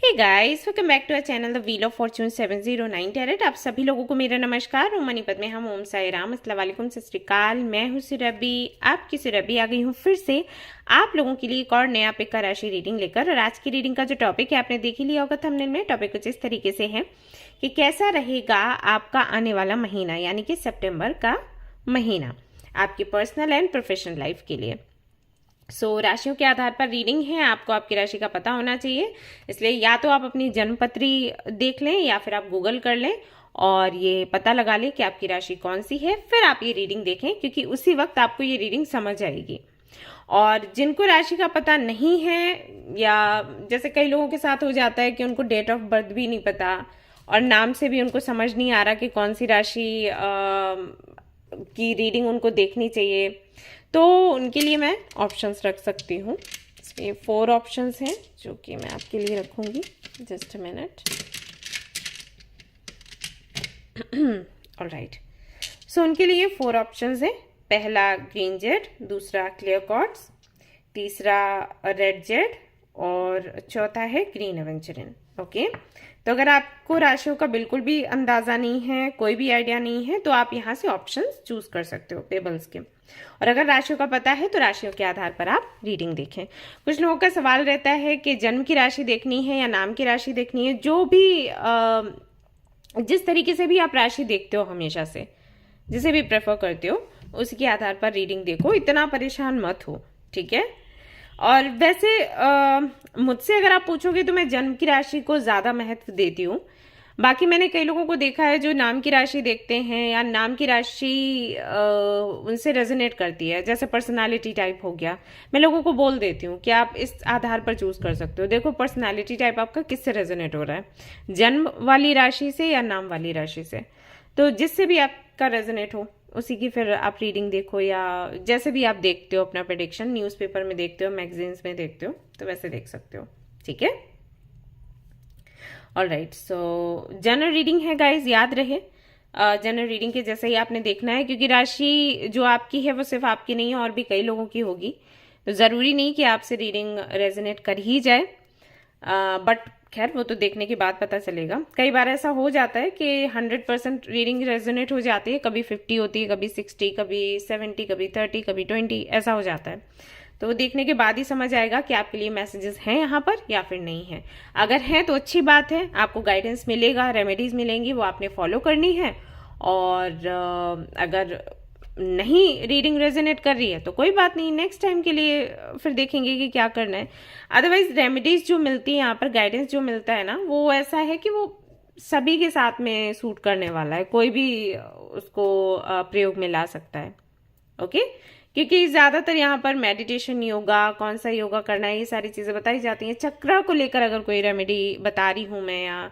Hey guys, welcome back to our channel the wheel of fortune 709 tarot. आप सभी लोगों को मेरा नमस्कार। ओम मनीपत में हम ओम साई राम, अस्सलाम वालेकुम, सत श्री अकाल। मैं हूँ सुरभि, आपकी सुरभि आ गई हूँ फिर से आप लोगों के लिए एक और नया पिक का राशि रीडिंग लेकर। और आज की रीडिंग का जो टॉपिक है आपने देख ही लिया होगा थंबनेल में। टॉपिक कुछ इस तरीके से है कि कैसा रहेगा आपका आने वाला महीना, यानी कि सितंबर का महीना आपकी पर्सनल एंड प्रोफेशनल लाइफ के लिए। राशियों के आधार पर रीडिंग है, आपको आपकी राशि का पता होना चाहिए। इसलिए या तो आप अपनी जन्मपत्री देख लें या फिर आप गूगल कर लें और ये पता लगा लें कि आपकी राशि कौन सी है, फिर आप ये रीडिंग देखें, क्योंकि उसी वक्त आपको ये रीडिंग समझ आएगी। और जिनको राशि का पता नहीं है, या जैसे कई लोगों के साथ हो जाता है कि उनको डेट ऑफ बर्थ भी नहीं पता और नाम से भी उनको समझ नहीं आ रहा कि कौन सी राशि की रीडिंग उनको देखनी चाहिए, तो उनके लिए मैं ऑप्शंस रख सकती हूँ। इसमें 4 ऑप्शंस हैं जो कि मैं आपके लिए रखूँगी। Just a minute. ऑलराइट, सो उनके लिए 4 ऑप्शंस हैं। पहला ग्रीन जेड, दूसरा क्लियर क्वार्ट्ज, तीसरा रेड जेड और चौथा है ग्रीन एवेंचरिन। ओके, तो अगर आपको राशियों का बिल्कुल भी अंदाजा नहीं है, कोई भी आइडिया नहीं है, तो आप यहाँ से ऑप्शंस चूज कर सकते हो पेबल्स के। और अगर राशियों का पता है तो राशियों के आधार पर आप रीडिंग देखें। कुछ लोगों का सवाल रहता है कि जन्म की राशि देखनी है या नाम की राशि देखनी है। जो भी जिस तरीके से भी आप राशि देखते हो, हमेशा से जिसे भी प्रेफर करते हो, उसके आधार पर रीडिंग देखो। इतना परेशान मत हो, ठीक है। और वैसे मुझसे अगर आप पूछोगे तो मैं जन्म की राशि को ज़्यादा महत्व देती हूँ। बाकी मैंने कई लोगों को देखा है जो नाम की राशि देखते हैं या नाम की राशि उनसे रेजोनेट करती है, जैसे पर्सनालिटी टाइप हो गया। मैं लोगों को बोल देती हूँ कि आप इस आधार पर चूज कर सकते हो। देखो पर्सनालिटी टाइप आपका किससे रेजोनेट हो रहा है, जन्म वाली राशि से या नाम वाली राशि से। तो जिससे भी आपका रेजोनेट हो उसी की फिर आप रीडिंग देखो, या जैसे भी आप देखते हो अपना प्रेडिक्शन, न्यूज़पेपर में देखते हो, मैगजीन्स में देखते हो, तो वैसे देख सकते हो, ठीक है। ऑलराइट, सो जनरल रीडिंग है गाइज, याद रहे जनरल रीडिंग के जैसे ही आपने देखना है, क्योंकि राशि जो आपकी है वो सिर्फ आपकी नहीं है, और भी कई लोगों की होगी। तो ज़रूरी नहीं कि आपसे रीडिंग रेजोनेट कर ही जाए, बट खैर वो तो देखने के बाद पता चलेगा। कई बार ऐसा हो जाता है कि 100% रीडिंग रेजोनेट हो जाती है, कभी 50 होती है, कभी 60, कभी 70, कभी 30, कभी 20, ऐसा हो जाता है। तो वो देखने के बाद ही समझ आएगा कि आपके लिए मैसेजेस हैं यहाँ पर या फिर नहीं है। अगर हैं तो अच्छी बात है, आपको गाइडेंस मिलेगा, रेमेडीज मिलेंगी, वो आपने फॉलो करनी है। और अगर नहीं रीडिंग रेजोनेट कर रही है तो कोई बात नहीं, नेक्स्ट टाइम के लिए फिर देखेंगे कि क्या करना है। अदरवाइज रेमेडीज जो मिलती है यहाँ पर, गाइडेंस जो मिलता है ना, वो ऐसा है कि वो सभी के साथ में सूट करने वाला है, कोई भी उसको प्रयोग में ला सकता है। ओके, क्योंकि ज्यादातर यहाँ पर मेडिटेशन, योगा, कौन सा योगा करना है, ये सारी चीजें बताई जाती हैं। चक्र को लेकर अगर कोई रेमेडी बता रही हूँ मैं या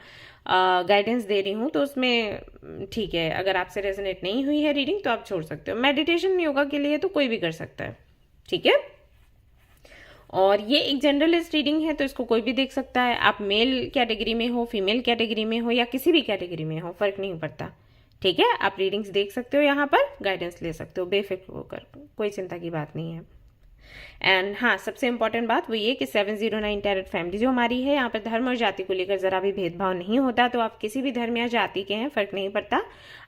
गाइडेंस दे रही हूँ तो उसमें ठीक है, अगर आपसे रेजोनेट नहीं हुई है रीडिंग तो आप छोड़ सकते हो। मेडिटेशन, योगा के लिए तो कोई भी कर सकता है, ठीक है। और ये एक जनरलिस्ट रीडिंग है, तो इसको कोई भी देख सकता है। आप मेल कैटेगरी में हो, फीमेल कैटेगरी में हो, या किसी भी कैटेगरी में हो, फर्क नहीं पड़ता, ठीक है। आप रीडिंग्स देख सकते हो, यहाँ पर गाइडेंस ले सकते हो बेफिक्र होकर, कोई चिंता की बात नहीं है। एंड हाँ, सबसे इंपॉर्टेंट बात वो ये कि 709 टैरेट फैमिली जो हमारी है, यहाँ पर धर्म और जाति को लेकर जरा भी भेदभाव नहीं होता। तो आप किसी भी धर्म या जाति के हैं, फर्क नहीं पड़ता,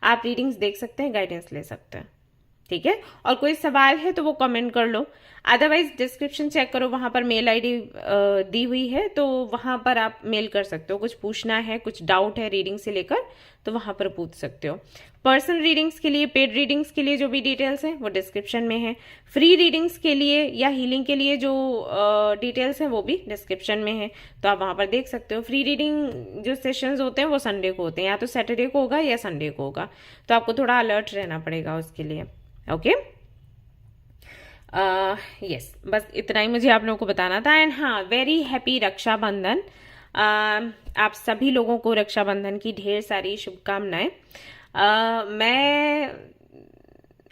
आप रीडिंग्स देख सकते हैं, गाइडेंस ले सकते हैं, ठीक है। और कोई सवाल है तो वो कमेंट कर लो, अदरवाइज डिस्क्रिप्शन चेक करो, वहां पर मेल आईडी दी हुई है, तो वहां पर आप मेल कर सकते हो। कुछ पूछना है, कुछ डाउट है रीडिंग से लेकर, तो वहां पर पूछ सकते हो। पर्सनल रीडिंग्स के लिए, पेड रीडिंग्स के लिए जो भी डिटेल्स हैं वो डिस्क्रिप्शन में है। फ्री रीडिंग्स के लिए या हीलिंग के लिए जो डिटेल्स हैं वो भी डिस्क्रिप्शन में है, तो आप वहां पर देख सकते हो। फ्री रीडिंग जो सेशंस होते हैं वो संडे को होते हैं, या तो सैटरडे को होगा या संडे को होगा, तो आपको थोड़ा अलर्ट रहना पड़ेगा उसके लिए। ओके, यस, बस इतना ही मुझे आप लोगों को बताना था। एंड हाँ, वेरी हैप्पी रक्षाबंधन। आप सभी लोगों को रक्षाबंधन की ढेर सारी शुभकामनाएं। मैं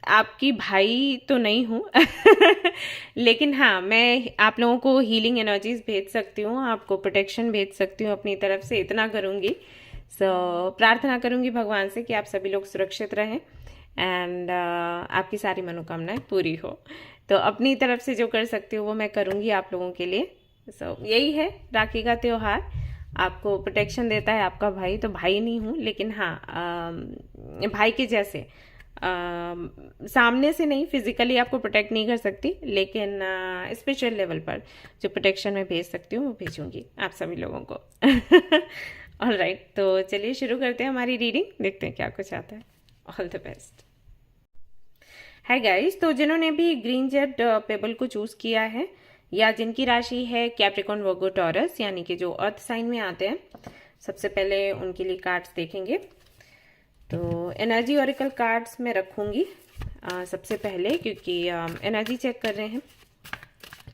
आपकी भाई तो नहीं हूँ लेकिन हाँ, मैं आप लोगों को हीलिंग एनर्जीज भेज सकती हूँ, आपको प्रोटेक्शन भेज सकती हूँ अपनी तरफ से, इतना करूँगी। प्रार्थना करूँगी भगवान से कि आप सभी लोग सुरक्षित रहें एंड आपकी सारी मनोकामनाएं पूरी हो। तो अपनी तरफ से जो कर सकती हूँ वो मैं करूँगी आप लोगों के लिए। यही है राखी का त्योहार, आपको प्रोटेक्शन देता है आपका भाई। तो भाई नहीं हूँ, लेकिन हाँ भाई के जैसे सामने से नहीं, फिजिकली आपको प्रोटेक्ट नहीं कर सकती, लेकिन स्पिरिचुअल लेवल पर जो प्रोटेक्शन मैं भेज सकती हूँ वो भेजूंगी आप सभी लोगों को। ऑलराइट, तो चलिए शुरू करते हैं हमारी रीडिंग, देखते हैं क्या कुछ आता है। All the best. Hi guys, तो जिन्होंने भी ग्रीन जेड पेबल को चूज किया है या जिनकी राशि है कैप्रिकॉर्न वर्गो टॉरस, यानी कि जो अर्थ साइन में आते हैं, सबसे पहले उनके लिए कार्ड्स देखेंगे। तो एनर्जी ऑरिकल कार्ड्स में रखूंगी सबसे पहले, क्योंकि एनर्जी चेक कर रहे हैं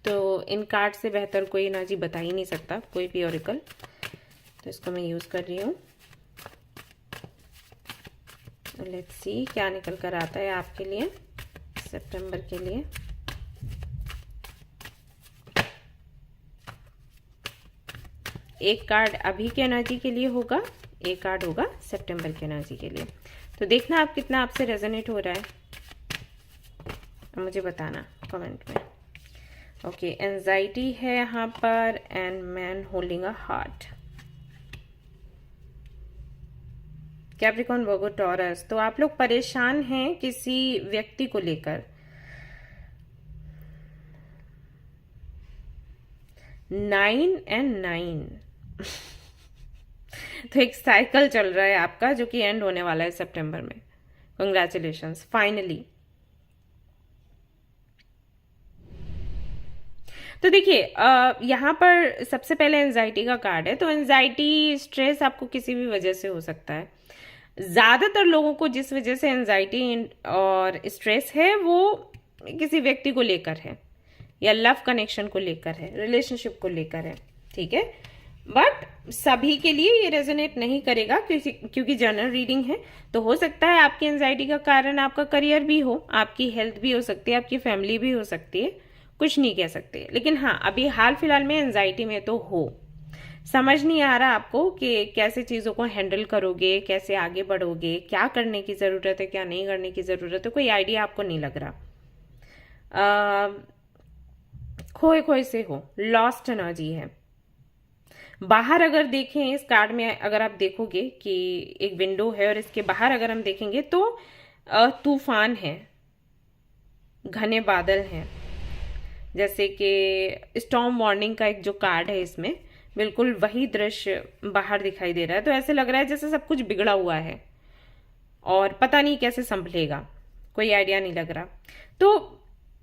तो इन कार्ड से बेहतर कोई एनर्जी बता ही नहीं सकता कोई भी ऑरिकल। तो इसको मैं यूज कर रही हूँ। लेट्स सी क्या निकल कर आता है आपके लिए सितंबर के लिए। एक कार्ड अभी के एनर्जी के लिए होगा, एक कार्ड होगा सितंबर के एनर्जी के लिए। तो देखना आप कितना आपसे रेजोनेट हो रहा है, मुझे बताना कमेंट में। ओके, एंजाइटी है यहाँ पर and man holding a heart. Capricorn Virgo taurus, तो आप लोग परेशान हैं किसी व्यक्ति को लेकर। 9 and 9 तो एक साइकिल चल रहा है आपका जो कि एंड होने वाला है सितंबर में। Congratulations, finally. तो देखिए यहाँ पर सबसे पहले एंजाइटी का कार्ड है। तो एंजाइटी, स्ट्रेस आपको किसी भी वजह से हो सकता है। ज्यादातर लोगों को जिस वजह से एंजाइटी और स्ट्रेस है वो किसी व्यक्ति को लेकर है, या लव कनेक्शन को लेकर है, रिलेशनशिप को लेकर है, ठीक है। बट सभी के लिए ये रेजोनेट नहीं करेगा क्योंकि जनरल रीडिंग है। तो हो सकता है आपकी एंजाइटी का कारण आपका करियर भी हो, आपकी हेल्थ भी हो सकती है, आपकी फैमिली भी हो सकती है, कुछ नहीं कह सकते। लेकिन हाँ, अभी हाल फिलहाल में एंजाइटी में तो हो। समझ नहीं आ रहा आपको कि कैसे चीजों को हैंडल करोगे, कैसे आगे बढ़ोगे, क्या करने की जरूरत है, क्या नहीं करने की जरूरत है, कोई आइडिया आपको नहीं लग रहा। खोए खोए से हो, लॉस्ट एनर्जी है। बाहर अगर देखें इस कार्ड में, अगर आप देखोगे कि एक विंडो है और इसके बाहर अगर हम देखेंगे तो तूफान है, घने बादल हैं, जैसे कि स्टॉर्म वार्निंग का एक जो कार्ड है इसमें बिल्कुल वही दृश्य बाहर दिखाई दे रहा है। तो ऐसे लग रहा है जैसे सब कुछ बिगड़ा हुआ है और पता नहीं कैसे संभलेगा, कोई आइडिया नहीं लग रहा। तो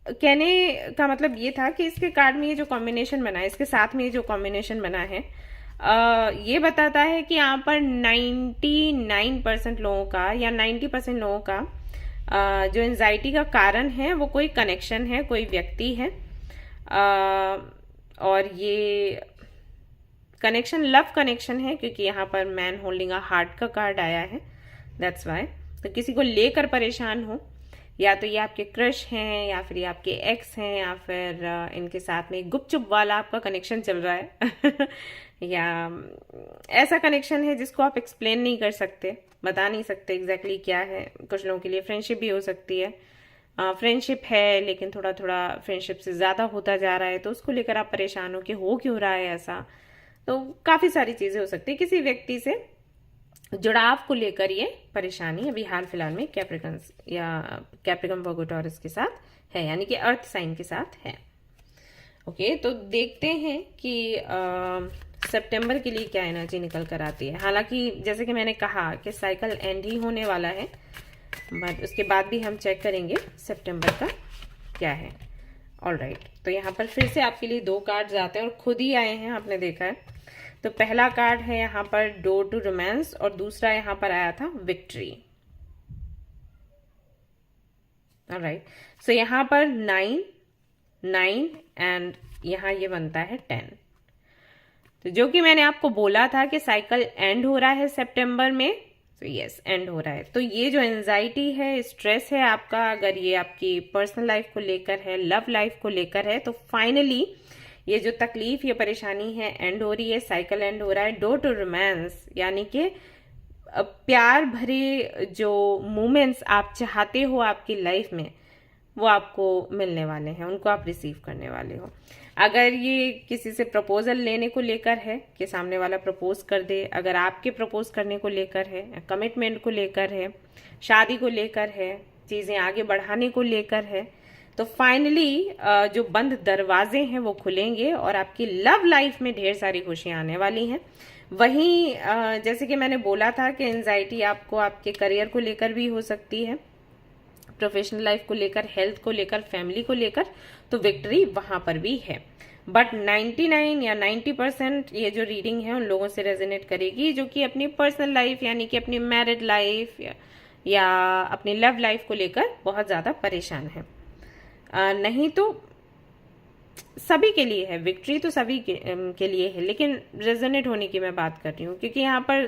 कहने का मतलब ये था कि इसके कार्ड में ये जो कॉम्बिनेशन बना है, इसके साथ में ये जो कॉम्बिनेशन बना है, ये बताता है कि यहाँ पर 99% लोगों का या 90% लोगों का जो एंजाइटी का कारण है वो कोई कनेक्शन है, कोई व्यक्ति है। और ये कनेक्शन लव कनेक्शन है, क्योंकि यहाँ पर मैन होल्डिंग अ हार्ट का कार्ड आया है, दैट्स वाई। तो किसी को लेकर परेशान हो, या तो ये आपके क्रश हैं, या फिर ये आपके एक्स हैं, या फिर इनके साथ में गुपचुप वाला आपका कनेक्शन चल रहा है या ऐसा कनेक्शन है जिसको आप एक्सप्लेन नहीं कर सकते, बता नहीं सकते एग्जैक्टली क्या है। कुछ लोगों के लिए फ्रेंडशिप भी हो सकती है, फ्रेंडशिप है लेकिन थोड़ा थोड़ा फ्रेंडशिप से ज़्यादा होता जा रहा है, तो उसको लेकर आप परेशान हो कि हो क्यों रहा है ऐसा। तो काफ़ी सारी चीज़ें हो सकती है, किसी व्यक्ति से जुड़ाव को लेकर ये परेशानी अभी हाल फिलहाल में कैप्रिकॉर्न वर्गो टॉरस के साथ है, यानी कि अर्थ साइन के साथ है। ओके, तो देखते हैं कि सितंबर के लिए क्या एनर्जी निकल कर आती है। हालांकि जैसे कि मैंने कहा कि साइकिल एंड ही होने वाला है, बट उसके बाद भी हम चेक करेंगे सितंबर का क्या है। ऑलराइट, तो यहाँ पर फिर से आपके लिए 2 कार्ड्स आते हैं और खुद ही आए हैं, आपने देखा है। तो पहला कार्ड है यहाँ पर डोर टू रोमांस और दूसरा यहाँ पर आया था विक्ट्री। ऑलराइट, सो यहाँ पर 9 एंड यहाँ ये बनता है 10। तो जो कि मैंने आपको बोला था कि साइकिल एंड हो रहा है सितंबर में, तो यस एंड हो रहा है। तो ये जो एंजाइटी है, स्ट्रेस है आपका, अगर ये आपकी पर्सनल लाइफ को लेकर है, लव लाइफ को लेकर है, तो फाइनली ये जो तकलीफ, ये परेशानी है एंड हो रही है, साइकिल एंड हो रहा है। डोर टू रोमांस, यानी कि प्यार भरे जो मोमेंट्स आप चाहते हो आपकी लाइफ में, वो आपको मिलने वाले हैं, उनको आप रिसीव करने वाले हो। अगर ये किसी से प्रपोजल लेने को लेकर है कि सामने वाला प्रपोज कर दे, अगर आपके प्रपोज करने को लेकर है, कमिटमेंट को लेकर है, शादी को लेकर है, चीजें आगे बढ़ाने को लेकर है, तो फाइनली जो बंद दरवाजे हैं वो खुलेंगे और आपकी लव लाइफ में ढेर सारी खुशियां आने वाली हैं। वहीं जैसे कि मैंने बोला था कि एंजाइटी आपको आपके करियर को लेकर भी हो सकती है, प्रोफेशनल लाइफ को लेकर, हेल्थ को लेकर, फैमिली को लेकर, तो विक्ट्री वहां पर भी है। बट 99 या 90% ये जो रीडिंग है उन लोगों से रेजोनेट करेगी जो कि अपनी पर्सनल लाइफ यानी कि अपनी मैरिड लाइफ या अपनी लव लाइफ को लेकर बहुत ज्यादा परेशान है। नहीं तो सभी के लिए है, विक्ट्री तो सभी के लिए है, लेकिन रेजोनेट होने की मैं बात कर रही हूँ क्योंकि यहाँ पर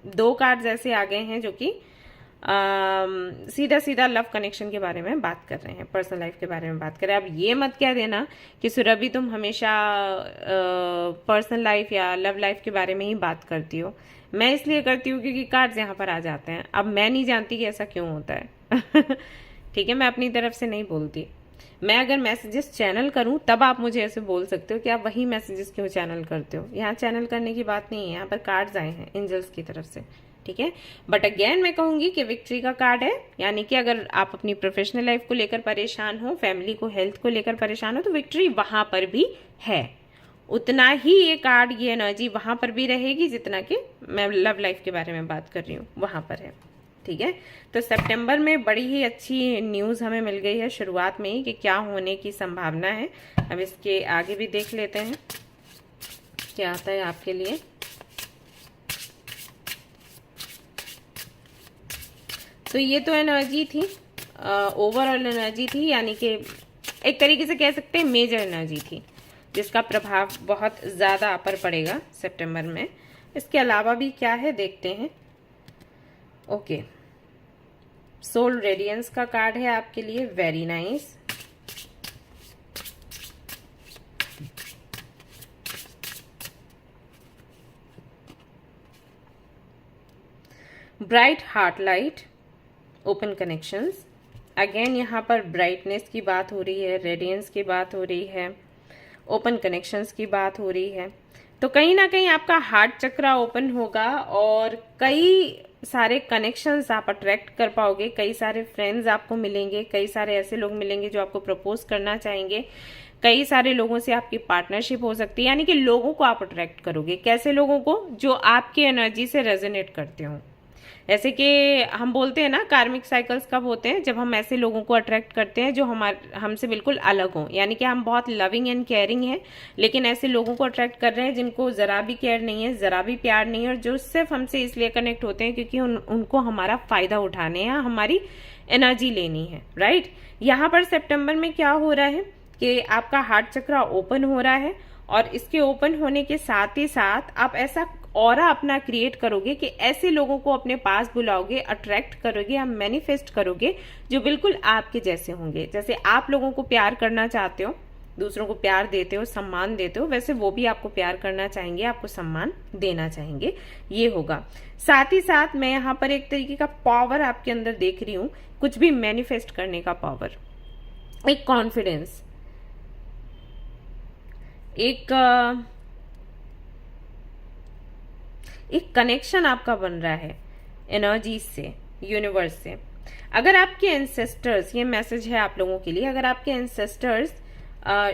2 कार्ड्स ऐसे आ गए हैं जो कि सीधा सीधा लव कनेक्शन के बारे में बात कर रहे हैं, पर्सनल लाइफ के बारे में बात कर रहे हैं। अब ये मत क्या देना कि सुरभि तुम हमेशा पर्सनल लाइफ या लव लाइफ के बारे में ही बात करती हो। मैं इसलिए करती हूँ क्योंकि कार्ड्स यहाँ पर आ जाते हैं। अब मैं नहीं जानती कि ऐसा क्यों होता है ठीक है, मैं अपनी तरफ से नहीं बोलती। मैं अगर मैसेजेस चैनल करूं तब आप मुझे ऐसे बोल सकते हो कि आप वही मैसेजेस क्यों चैनल करते हो। यहाँ चैनल करने की बात नहीं है, यहाँ पर कार्ड्स आए हैं एंजल्स की तरफ से, ठीक है। बट अगेन मैं कहूंगी कि विक्ट्री का कार्ड है, यानी कि अगर आप अपनी प्रोफेशनल लाइफ को लेकर परेशान हो, फैमिली को, हेल्थ को लेकर परेशान हो, तो विक्ट्री वहां पर भी है। उतना ही ये कार्ड, ये एनर्जी वहां पर भी रहेगी जितना कि मैं लव लाइफ के बारे में बात कर रही हूँ वहां पर है, ठीक है। तो सितंबर में बड़ी ही अच्छी न्यूज हमें मिल गई है शुरुआत में ही कि क्या होने की संभावना है। अब इसके आगे भी देख लेते हैं क्या आता है आपके लिए। तो ये तो एनर्जी थी, ओवरऑल एनर्जी थी, यानी कि एक तरीके से कह सकते हैं मेजर एनर्जी थी जिसका प्रभाव बहुत ज्यादा पर पड़ेगा सितंबर में। इसके अलावा भी क्या है देखते हैं। ओके, सोल रेडियंस का कार्ड है आपके लिए, very nice. Bright heart light, open connections. Again यहाँ पर ब्राइटनेस की बात हो रही है, रेडियंस की बात हो रही है, ओपन कनेक्शंस की बात हो रही है। तो कहीं ना कहीं आपका हार्ट चक्रा ओपन होगा और कई सारे कनेक्शंस आप अट्रैक्ट कर पाओगे, कई सारे फ्रेंड्स आपको मिलेंगे, कई सारे ऐसे लोग मिलेंगे जो आपको प्रपोज करना चाहेंगे, कई सारे लोगों से आपकी पार्टनरशिप हो सकती है। यानी कि लोगों को आप अट्रैक्ट करोगे, कैसे लोगों को, जो आपकी एनर्जी से रेजोनेट करते हो। जैसे कि हम बोलते हैं ना कार्मिक साइकिल्स कब होते हैं, जब हम ऐसे लोगों को अट्रैक्ट करते हैं जो हमसे बिल्कुल अलग हों। यानी कि हम बहुत लविंग एंड केयरिंग हैं, लेकिन ऐसे लोगों को अट्रैक्ट कर रहे हैं जिनको जरा भी केयर नहीं है, जरा भी प्यार नहीं है, और जो सिर्फ हमसे इसलिए कनेक्ट होते हैं क्योंकि उनको हमारा फायदा उठाने या हमारी एनर्जी लेनी है, राइट। यहाँ पर सितंबर में क्या हो रहा है कि आपका हार्ट चक्रा ओपन हो रहा है और इसके ओपन होने के साथ ही साथ आप ऐसा ऑरा अपना क्रिएट करोगे कि ऐसे लोगों को अपने पास बुलाओगे, अट्रैक्ट करोगे, आप मैनिफेस्ट करोगे जो बिल्कुल आपके जैसे होंगे। जैसे आप लोगों को प्यार करना चाहते हो, दूसरों को प्यार देते हो, सम्मान देते हो, वैसे वो भी आपको प्यार करना चाहेंगे, आपको सम्मान देना चाहेंगे, ये होगा। साथ ही साथ मैं यहाँ पर एक तरीके का पावर आपके अंदर देख रही हूँ, कुछ भी मैनिफेस्ट करने का पावर, एक कॉन्फिडेंस, एक कनेक्शन आपका बन रहा है एनर्जी से, यूनिवर्स से। अगर आपके एंसेस्टर्स, ये मैसेज है आप लोगों के लिए, अगर आपके एंसेस्टर्स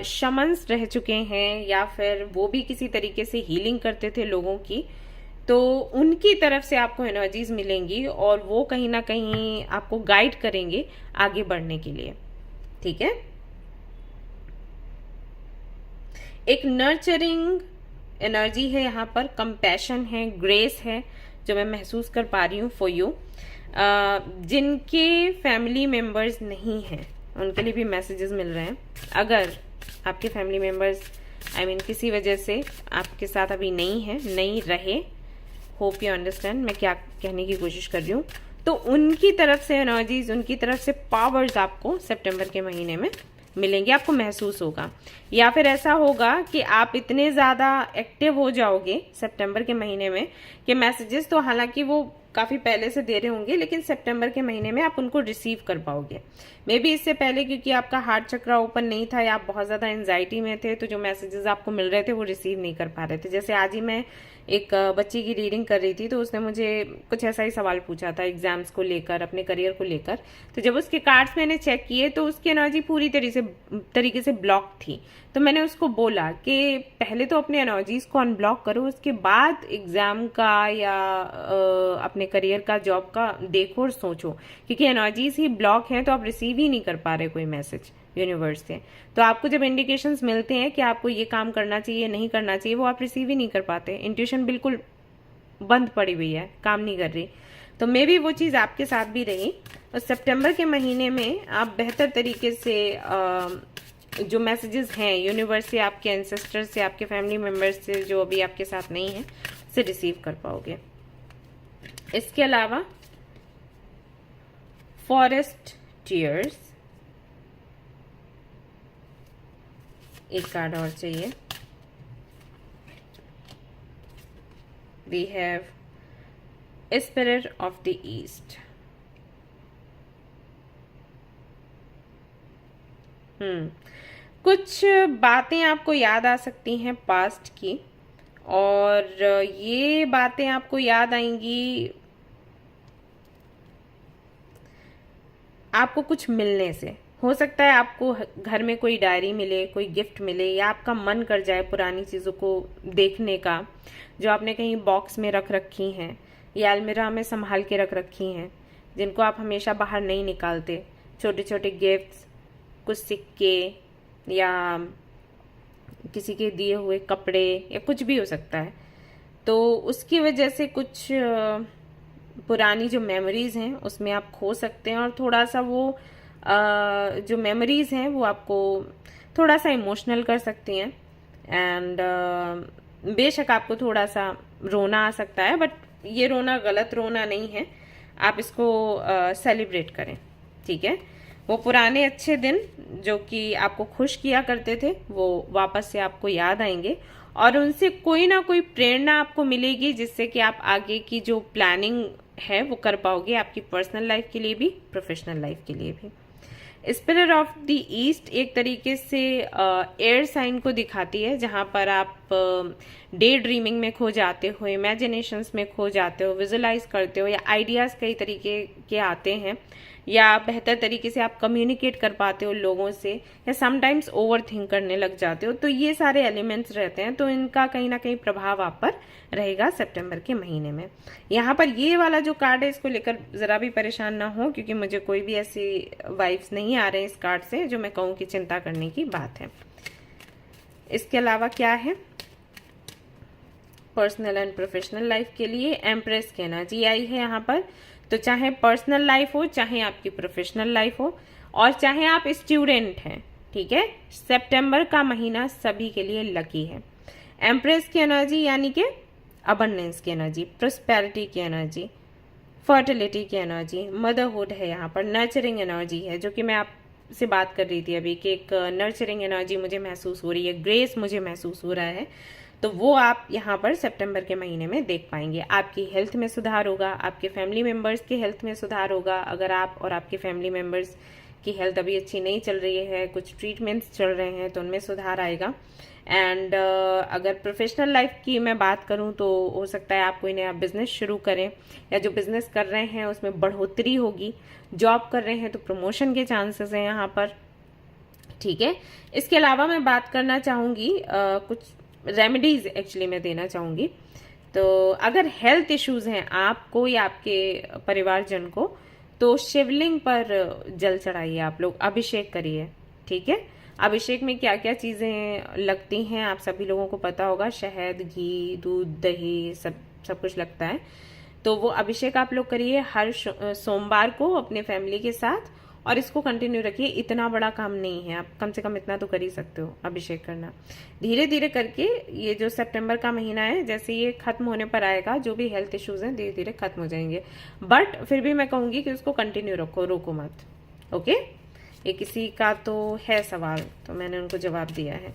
शमन्स रह चुके हैं या फिर वो भी किसी तरीके से हीलिंग करते थे लोगों की, तो उनकी तरफ से आपको एनर्जीज मिलेंगी और वो कहीं ना कहीं आपको गाइड करेंगे आगे बढ़ने के लिए, ठीक है। एक नर्चरिंग एनर्जी है यहाँ पर, कंपैशन है, ग्रेस है जो मैं महसूस कर पा रही हूँ फॉर यू। जिनके फैमिली मेंबर्स नहीं हैं उनके लिए भी मैसेजेस मिल रहे हैं। अगर आपके फैमिली मेंबर्स किसी वजह से आपके साथ अभी नहीं रहे, होप यू अंडरस्टैंड मैं क्या कहने की कोशिश कर रही हूँ, तो उनकी तरफ से एनर्जीज, उनकी तरफ से पावर्स आपको सितंबर के महीने में मिलेंगे, आपको महसूस होगा। या फिर ऐसा होगा कि आप इतने ज्यादा एक्टिव हो जाओगे सितंबर के महीने में कि मैसेजेस तो हालांकि वो काफ़ी पहले से दे रहे होंगे, लेकिन सितंबर के महीने में आप उनको रिसीव कर पाओगे। मे बी इससे पहले क्योंकि आपका हार्ट चक्र ओपन नहीं था या आप बहुत ज़्यादा एंजाइटी में थे, तो जो मैसेजेस आपको मिल रहे थे वो रिसीव नहीं कर पा रहे थे। जैसे आज ही मैं एक बच्ची की रीडिंग कर रही थी, तो उसने मुझे कुछ ऐसा ही सवाल पूछा था एग्जाम्स को लेकर, अपने करियर को लेकर। तो जब उसके कार्ड्स मैंने चेक किए तो उसकी एनर्जी पूरी तरीके से ब्लॉक थी। तो मैंने उसको बोला कि पहले तो अपने एनर्जीज को अनब्लॉक करो, उसके बाद एग्जाम का या अपने करियर का, जॉब का देखो और सोचो, क्योंकि एनर्जीज ही ब्लॉक हैं तो आप रिसीव ही नहीं कर पा रहे कोई मैसेज यूनिवर्स से। तो आपको जब इंडिकेशंस मिलते हैं कि आपको ये काम करना चाहिए, नहीं करना चाहिए, वो आप रिसीव ही नहीं कर पाते। इंट्यूशन बिल्कुल बंद पड़ी हुई है, काम नहीं कर रही। तो मे बी वो चीज़ आपके साथ भी रही। और सितंबर के महीने में आप बेहतर तरीके से जो मैसेजेस हैं यूनिवर्स से, आपके एंसेस्टर्स से, आपके फैमिली मेम्बर्स से जो अभी आपके साथ नहीं है, से रिसीव कर पाओगे। इसके अलावा फॉरेस्ट टीयर्स, एक कार्ड और चाहिए। We have spirit of the east. कुछ बातें आपको याद आ सकती हैं पास्ट की, और ये बातें आपको याद आएंगी आपको कुछ मिलने से। हो सकता है आपको घर में कोई डायरी मिले, कोई गिफ्ट मिले, या आपका मन कर जाए पुरानी चीज़ों को देखने का जो आपने कहीं बॉक्स में रख रखी हैं या अलमीरा में संभाल के रख रखी हैं, जिनको आप हमेशा बाहर नहीं निकालते। छोटे छोटे गिफ्ट्स, कुछ सिक्के या किसी के दिए हुए कपड़े या कुछ भी हो सकता है। तो उसकी वजह से कुछ पुरानी जो मेमोरीज हैं उसमें आप खो सकते हैं, और थोड़ा सा वो जो मेमोरीज हैं वो आपको थोड़ा सा इमोशनल कर सकती हैं। एंड बेशक आपको थोड़ा सा रोना आ सकता है, बट ये रोना गलत रोना नहीं है, आप इसको सेलिब्रेट करें, ठीक है। वो पुराने अच्छे दिन जो कि आपको खुश किया करते थे वो वापस से आपको याद आएंगे, और उनसे कोई ना कोई प्रेरणा आपको मिलेगी, जिससे कि आप आगे की जो प्लानिंग है वो कर पाओगे, आपकी पर्सनल लाइफ के लिए भी, प्रोफेशनल लाइफ के लिए भी। स्पिरिट ऑफ द ईस्ट एक तरीके से एयर साइन को दिखाती है, जहां पर आप डे ड्रीमिंग में खो जाते हो, इमेजिनेशंस में खो जाते हो, विजुलाइज करते हो, या आइडियाज कई तरीके के आते हैं, या बेहतर तरीके से आप कम्युनिकेट कर पाते हो लोगों से, या समटाइम्स ओवर थिंक करने लग जाते हो। तो ये सारे एलिमेंट्स रहते हैं, तो इनका कहीं ना कहीं प्रभाव आप पर रहेगा सितंबर के महीने में। यहाँ पर ये वाला जो कार्ड है इसको लेकर जरा भी परेशान ना हो, क्योंकि मुझे कोई भी ऐसी वाइब्स नहीं आ रहे हैं इस कार्ड से जो मैं कहूँ कि चिंता करने की बात है। इसके अलावा क्या है, पर्सनल एंड प्रोफेशनल लाइफ के लिए एम्प्रेस की एनर्जी आई है यहाँ पर। तो चाहे पर्सनल लाइफ हो, चाहे आपकी प्रोफेशनल लाइफ हो, और चाहे आप स्टूडेंट हैं, ठीक है, सितंबर का महीना सभी के लिए लकी है। एम्प्रेस की एनर्जी यानी कि अबंडेंस की एनर्जी, प्रोस्पेरिटी की एनर्जी, फर्टिलिटी की एनर्जी, मदरहुड है यहाँ पर, नर्चरिंग एनर्जी है, जो कि मैं आपसे बात कर रही थी अभी कि एक नर्चरिंग एनर्जी मुझे महसूस हो रही है, ग्रेस मुझे महसूस हो रहा है। तो वो आप यहाँ पर सितंबर के महीने में देख पाएंगे। आपकी हेल्थ में सुधार होगा, आपके फैमिली मेंबर्स की हेल्थ में सुधार होगा। अगर आप और आपके फैमिली मेंबर्स की हेल्थ अभी अच्छी नहीं चल रही है, कुछ ट्रीटमेंट्स चल रहे हैं, तो उनमें सुधार आएगा। एंड अगर प्रोफेशनल लाइफ की मैं बात करूं तो हो सकता है आप कोई नया बिजनेस शुरू करें, या जो बिजनेस कर रहे हैं उसमें बढ़ोतरी होगी। जॉब कर रहे हैं तो प्रमोशन के चांसेस हैं यहाँ पर, ठीक है। इसके अलावा मैं बात करना चाहूँगी कुछ रेमेडीज एक्चुअली मैं देना चाहूँगी। तो अगर हेल्थ इश्यूज हैं आपको या आपके परिवारजन को, तो शिवलिंग पर जल चढ़ाइए, आप लोग अभिषेक करिए, ठीक है। अभिषेक में क्या क्या चीज़ें लगती हैं आप सभी लोगों को पता होगा, शहद, घी, दूध, दही, सब कुछ लगता है। तो वो अभिषेक आप लोग करिए हर सोमवार को अपने फैमिली के साथ, और इसको कंटिन्यू रखिए। इतना बड़ा काम नहीं है, आप कम से कम इतना तो कर ही सकते हो, अभिषेक करना। धीरे धीरे करके ये जो सितंबर का महीना है, जैसे ये खत्म होने पर आएगा, जो भी हेल्थ इश्यूज हैं धीरे धीरे खत्म हो जाएंगे। बट फिर भी मैं कहूँगी कि उसको कंटिन्यू रखो, रोको मत, ओके। ये किसी का तो है सवाल, तो मैंने उनको जवाब दिया है,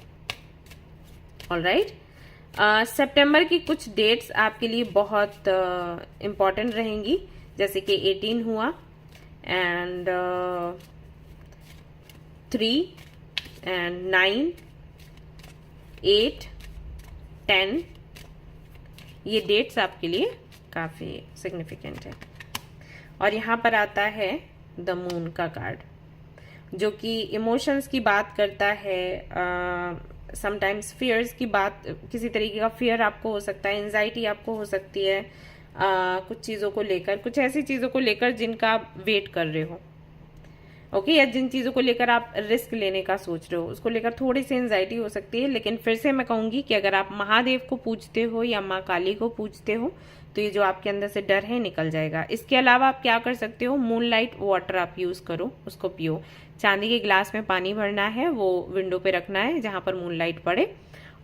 ऑलराइट। सितंबर की कुछ डेट्स आपके लिए बहुत इम्पोर्टेंट रहेंगी, जैसे कि 18 हुआ एंड 3 एंड 9, 8, 10, ये डेट्स आपके लिए काफी सिग्निफिकेंट है। और यहाँ पर आता है द मून का कार्ड, जो कि इमोशंस की बात करता है। समटाइम्स फियर्स की बात, किसी तरीके का फियर आपको हो सकता है, एंजाइटी आपको हो सकती है कुछ चीज़ों को लेकर, कुछ ऐसी चीज़ों को लेकर जिनका आप वेट कर रहे हो, ओके, या जिन चीज़ों को लेकर आप रिस्क लेने का सोच रहे हो, उसको लेकर थोड़ी सी एंजाइटी हो सकती है। लेकिन फिर से मैं कहूँगी कि अगर आप महादेव को पूजते हो या माँ काली को पूजते हो तो ये जो आपके अंदर से डर है निकल जाएगा। इसके अलावा आप क्या कर सकते हो, मूनलाइट वाटर आप यूज़ करो, उसको पियो। चांदी के गिलास में पानी भरना है, वो विंडो पे रखना है जहाँ पर मूनलाइट पड़े,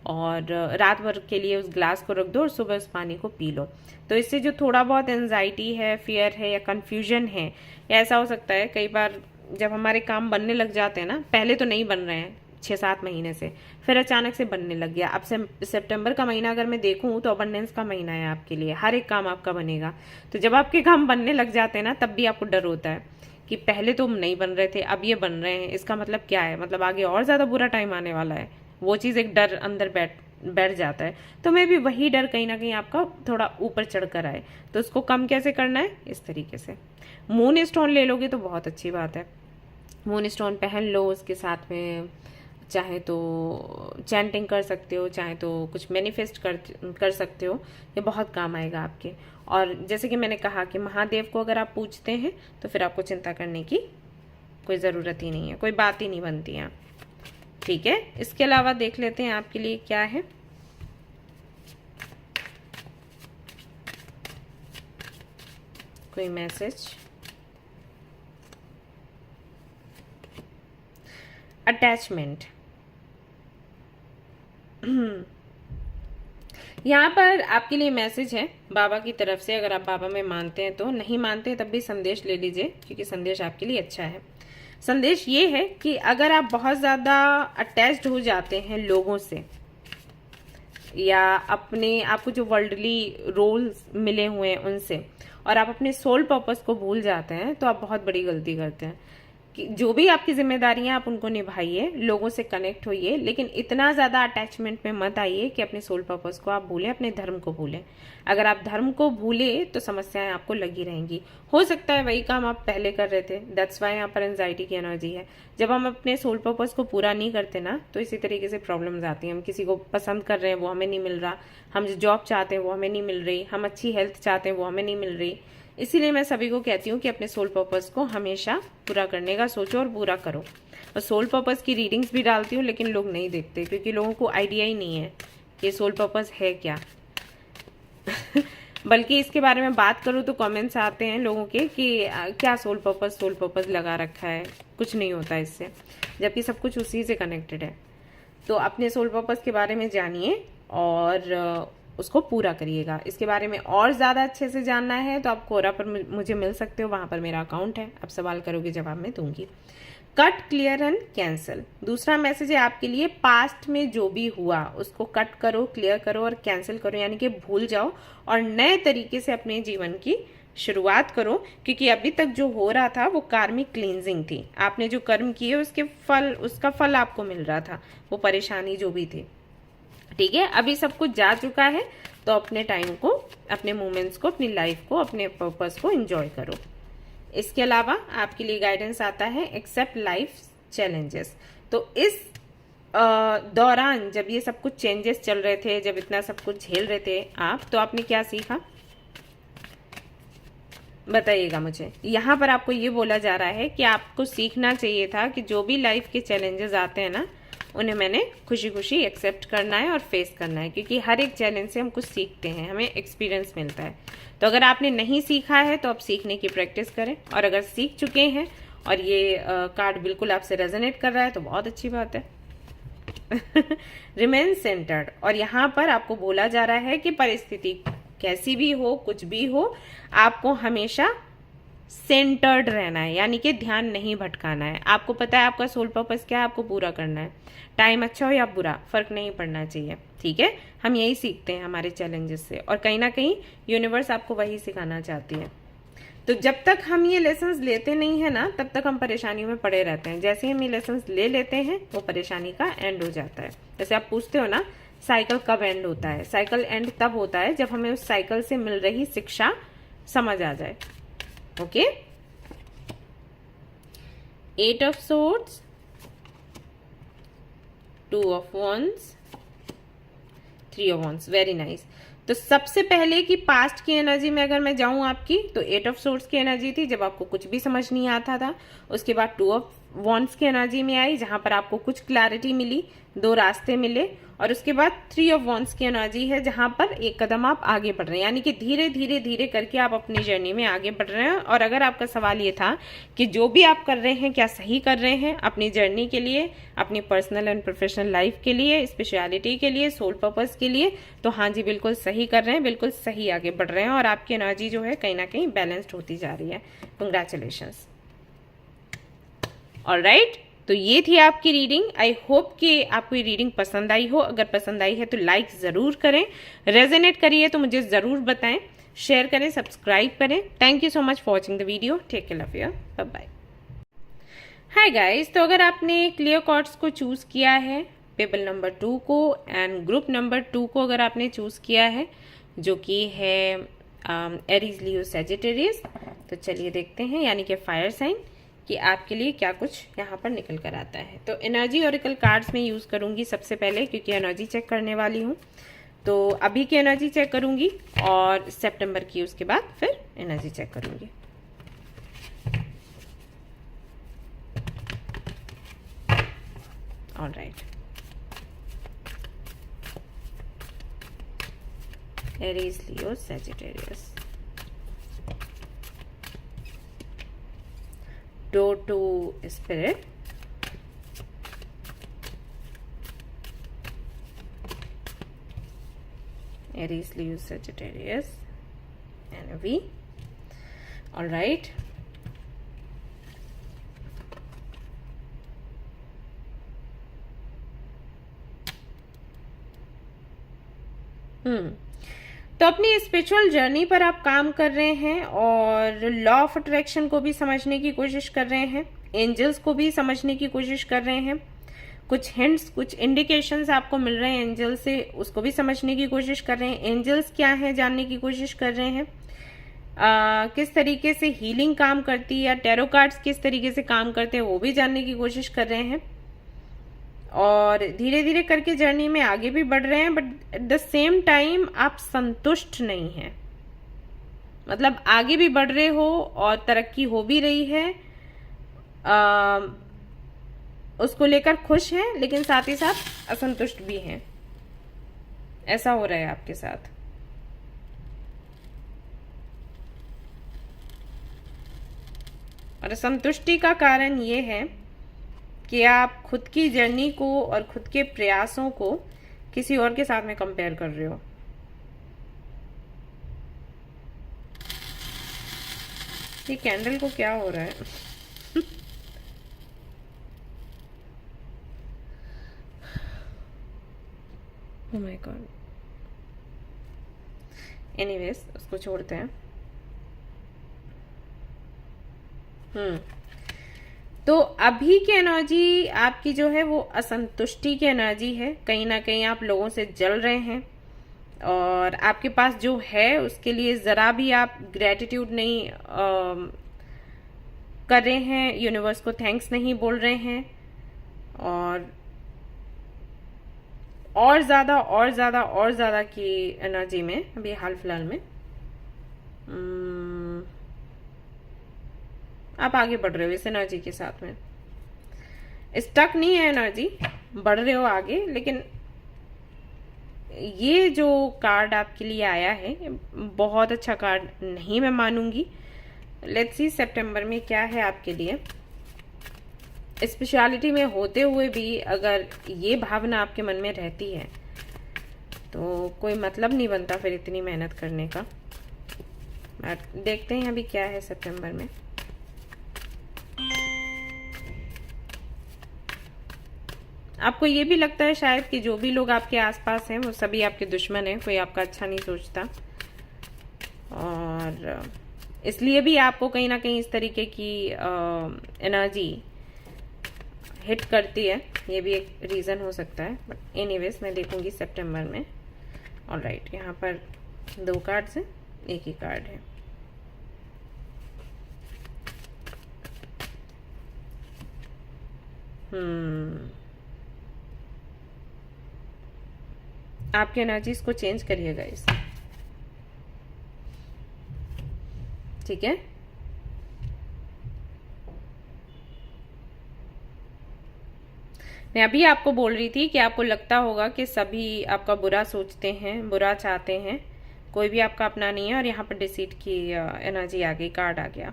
और रात भर के लिए उस ग्लास को रख दो और सुबह उस पानी को पी लो। तो इससे जो थोड़ा बहुत एंजाइटी है, फियर है या कंफ्यूजन है, या ऐसा हो सकता है कई बार जब हमारे काम बनने लग जाते हैं ना, पहले तो नहीं बन रहे हैं 6-7 महीने से, फिर अचानक से बनने लग गया। अब सितंबर का महीना अगर मैं देखूं तो अबंडेंस का महीना है आपके लिए, हर एक काम आपका बनेगा। तो जब आपके काम बनने लग जाते हैं ना, तब भी आपको डर होता है कि पहले तो नहीं बन रहे थे, अब ये बन रहे हैं, इसका मतलब क्या है, मतलब आगे और ज्यादा बुरा टाइम आने वाला है। वो चीज एक डर अंदर बैठ जाता है। तो मैं भी वही डर कहीं ना कहीं आपका थोड़ा ऊपर चढ़ कर आए, तो उसको कम कैसे करना है, इस तरीके से मून स्टोन ले लोगे तो बहुत अच्छी बात है। मून स्टोन पहन लो, उसके साथ में चाहे तो चैंटिंग कर सकते हो, चाहे तो कुछ मैनिफेस्ट कर सकते हो, ये बहुत काम आएगा आपके। और जैसे कि मैंने कहा कि महादेव को अगर आप पूजते हैं तो फिर आपको चिंता करने की कोई ज़रूरत ही नहीं है, कोई बात ही नहीं बनती है, ठीक है। इसके अलावा देख लेते हैं आपके लिए क्या है। कोई मैसेज, अटैचमेंट। यहाँ पर आपके लिए मैसेज है बाबा की तरफ से। अगर आप बाबा में मानते हैं तो, नहीं मानते हैं तब भी संदेश ले लीजिए, क्योंकि संदेश आपके लिए अच्छा है। संदेश ये है कि अगर आप बहुत ज्यादा अटैच्ड हो जाते हैं लोगों से, या अपने आपको जो वर्ल्डली रोल्स मिले हुए हैं उनसे, और आप अपने सोल पर्पस को भूल जाते हैं, तो आप बहुत बड़ी गलती करते हैं। कि जो भी आपकी जिम्मेदारियां आप उनको निभाइए, लोगों से कनेक्ट होइए, लेकिन इतना ज्यादा अटैचमेंट में मत आइए कि अपने सोल पर्पस को आप भूलें, अपने धर्म को भूलें। अगर आप धर्म को भूले तो समस्याएं आपको लगी रहेंगी। हो सकता है वही काम आप पहले कर रहे थे, दैट्स वाई यहाँ पर एंजाइटी की एनर्जी है। जब हम अपने सोल पर्पस को पूरा नहीं करते ना, तो इसी तरीके से प्रॉब्लम्स आती हैं। हम किसी को पसंद कर रहे हैं, वो हमें नहीं मिल रहा, हम जो जॉब चाहते हैं वो हमें नहीं मिल रही, हम अच्छी हेल्थ चाहते हैं वो हमें नहीं मिल रही। इसीलिए मैं सभी को कहती हूँ कि अपने सोल पर्पस को हमेशा पूरा करने का सोचो और पूरा करो। और सोल पर्पस की रीडिंग्स भी डालती हूँ, लेकिन लोग नहीं देखते, क्योंकि लोगों को आइडिया ही नहीं है कि सोल पर्पस है क्या। बल्कि इसके बारे में बात करूँ तो कमेंट्स आते हैं लोगों के कि क्या सोल पर्पस लगा रखा है, कुछ नहीं होता इससे, जबकि सब कुछ उसी से कनेक्टेड है। तो अपने सोल पर्पस के बारे में जानिए और उसको पूरा करिएगा। इसके बारे में और ज़्यादा अच्छे से जानना है तो आप कोरा पर मुझे मिल सकते हो, वहाँ पर मेरा अकाउंट है, आप सवाल करोगे जवाब मैं दूंगी। Cut, clear and cancel. दूसरा मैसेज है आपके लिए, पास्ट में जो भी हुआ उसको कट करो, क्लियर करो और कैंसिल करो, यानी कि भूल जाओ और नए तरीके से अपने जीवन की शुरुआत करो। क्योंकि अभी तक जो हो रहा था वो कार्मिक क्लींजिंग थी, आपने जो कर्म किए उसका फल आपको मिल रहा था, वो परेशानी जो भी थी, ठीक है। अभी सब कुछ जा चुका है, तो अपने टाइम को, अपने मोमेंट्स को, अपनी लाइफ को, अपने पर्पस को एंजॉय करो। इसके अलावा आपके लिए गाइडेंस आता है एक्सेप्ट लाइफ चैलेंजेस। तो इस दौरान जब ये सब कुछ चेंजेस चल रहे थे, जब इतना सब कुछ झेल रहे थे आप, तो आपने क्या सीखा बताइएगा मुझे। यहाँ पर आपको ये बोला जा रहा है कि आपको सीखना चाहिए था कि जो भी लाइफ के चैलेंजेस आते हैं ना, उन्हें मैंने खुशी खुशी एक्सेप्ट करना है और फेस करना है, क्योंकि हर एक चैलेंज से हम कुछ सीखते हैं, हमें एक्सपीरियंस मिलता है। तो अगर आपने नहीं सीखा है तो आप सीखने की प्रैक्टिस करें, और अगर सीख चुके हैं और ये कार्ड बिल्कुल आपसे रेजोनेट कर रहा है तो बहुत अच्छी बात है। रिमेन सेंटर्ड, और यहाँ पर आपको बोला जा रहा है कि परिस्थिति कैसी भी हो, कुछ भी हो, आपको हमेशा सेंटर्ड रहना है, यानी कि ध्यान नहीं भटकाना है। आपको पता है आपका सोल पर्पस क्या है, आपको पूरा करना है। टाइम अच्छा हो या बुरा फर्क नहीं पड़ना चाहिए, ठीक है। हम यही सीखते हैं हमारे चैलेंजेस से, और कहीं ना कहीं यूनिवर्स आपको वही सिखाना चाहती है। तो जब तक हम ये लेसन्स लेते नहीं है ना, तब तक हम परेशानियों में पड़े रहते हैं। जैसे ही हम ये लेसन्स ले लेते हैं, वो परेशानी का एंड हो जाता है। जैसे आप पूछते हो ना साइकिल कब एंड होता है, साइकिल एंड तब होता है जब हमें उस साइकिल से मिल रही शिक्षा समझ आ जाए। Okay, 8 of swords, 2 of wands, 3 of wands, very nice. तो सबसे पहले की पास्ट की एनर्जी में अगर मैं जाऊं आपकी, तो 8 ऑफ सोर्ड्स की एनर्जी थी जब आपको कुछ भी समझ नहीं आता था। उसके बाद 2 ऑफ वॉन्ड्स की एनर्जी में आई, जहां पर आपको कुछ क्लैरिटी मिली, 2 रास्ते मिले। और उसके बाद 3 ऑफ वॉन्ड्स की एनर्जी है, जहां पर एक कदम आप आगे बढ़ रहे हैं, यानी कि धीरे धीरे धीरे करके आप अपनी जर्नी में आगे बढ़ रहे हैं। और अगर आपका सवाल ये था कि जो भी आप कर रहे हैं क्या सही कर रहे हैं अपनी जर्नी के लिए, अपनी पर्सनल एंड प्रोफेशनल लाइफ के लिए, स्पेशलिटी के लिए, सोल पर्पस के लिए, तो हाँ जी बिल्कुल सही कर रहे हैं, बिल्कुल सही आगे बढ़ रहे हैं। और आपकी एनर्जी जो है कहीं ना कहीं बैलेंस्ड होती जा रही है। कंग्रेचुलेशंस। ऑलराइट, तो ये थी आपकी रीडिंग। आई होप कि आपको ये रीडिंग पसंद आई हो। अगर पसंद आई है तो लाइक ज़रूर करें, रेजोनेट करिए तो मुझे ज़रूर बताएं, शेयर करें, सब्सक्राइब करें। Thank you so much for watching the video. Take care, love you, bye bye. Hi guys, तो अगर आपने क्लियर कॉर्ड्स को चूज़ किया है, पेबल नंबर 2 को एंड ग्रुप नंबर 2 को अगर आपने चूज़ किया है, जो कि है एरीज, लियो, सैजिटेरियस, तो चलिए देखते हैं, यानी कि फायर साइन, कि आपके लिए क्या कुछ यहाँ पर निकल कर आता है। तो एनर्जी ऑरिकल कार्ड्स में यूज़ करूँगी सबसे पहले, क्योंकि एनर्जी चेक करने वाली हूँ। तो अभी की एनर्जी चेक करूँगी और सितंबर की उसके बाद फिर एनर्जी चेक करूँगी। Alright, Aries, Leo, Sagittarius, door to spirit, Aries, Leo, Sagittarius, NV. All right. तो अपनी स्पिरिचुअल जर्नी पर आप काम कर रहे हैं और लॉ ऑफ अट्रैक्शन को भी समझने की कोशिश कर रहे हैं, एंजल्स को भी समझने की कोशिश कर रहे हैं। कुछ हिंट्स, कुछ इंडिकेशंस आपको मिल रहे हैं एंजल से, उसको भी समझने की कोशिश कर रहे हैं। एंजल्स क्या है जानने की कोशिश कर रहे हैं। किस तरीके से हीलिंग काम करती है, या टैरो कार्ड्स किस तरीके से काम करते हैं, वो भी जानने की कोशिश कर रहे हैं। और धीरे धीरे करके जर्नी में आगे भी बढ़ रहे हैं, but at the same time आप संतुष्ट नहीं हैं। मतलब आगे भी बढ़ रहे हो और तरक्की हो भी रही है, उसको लेकर खुश हैं, लेकिन साथ ही साथ असंतुष्ट भी हैं। ऐसा हो रहा है आपके साथ। और असंतुष्टि का कारण ये है कि आप खुद की जर्नी को और खुद के प्रयासों को किसी और के साथ में कंपेयर कर रहे हो। ये कैंडल को क्या हो रहा है? Oh my God. एनीवेज, उसको छोड़ते हैं। तो अभी की एनर्जी आपकी जो है वो असंतुष्टि की एनर्जी है। कहीं ना कहीं आप लोगों से जल रहे हैं और आपके पास जो है उसके लिए ज़रा भी आप ग्रेटिट्यूड नहीं कर रहे हैं, यूनिवर्स को थैंक्स नहीं बोल रहे हैं। और ज़्यादा की एनर्जी में अभी हाल फिलहाल में आप आगे बढ़ रहे हो इस एनर्जी के साथ में। स्टक नहीं है एनर्जी, बढ़ रहे हो आगे। लेकिन ये जो कार्ड आपके लिए आया है बहुत अच्छा कार्ड नहीं मैं मानूंगी। लेट्स सी सितंबर में क्या है आपके लिए। स्पेशलिटी में होते हुए भी अगर ये भावना आपके मन में रहती है तो कोई मतलब नहीं बनता फिर इतनी मेहनत करने का। देखते हैं अभी क्या है सितंबर में। आपको ये भी लगता है शायद कि जो भी लोग आपके आसपास हैं वो सभी आपके दुश्मन हैं, कोई आपका अच्छा नहीं सोचता, और इसलिए भी आपको कहीं ना कहीं इस तरीके की एनर्जी हिट करती है। ये भी एक रीज़न हो सकता है, बट एनीवेज मैं देखूंगी सितंबर में। ऑलराइट, यहाँ पर 2 कार्ड्स हैं, एक ही कार्ड है। आपकी एनर्जीज को चेंज करिएगा इस, ठीक है। मैं अभी आपको बोल रही थी कि आपको लगता होगा कि सभी आपका बुरा सोचते हैं, बुरा चाहते हैं, कोई भी आपका अपना नहीं है, और यहाँ पर डिसीट की एनर्जी आ गई, कार्ड आ गया।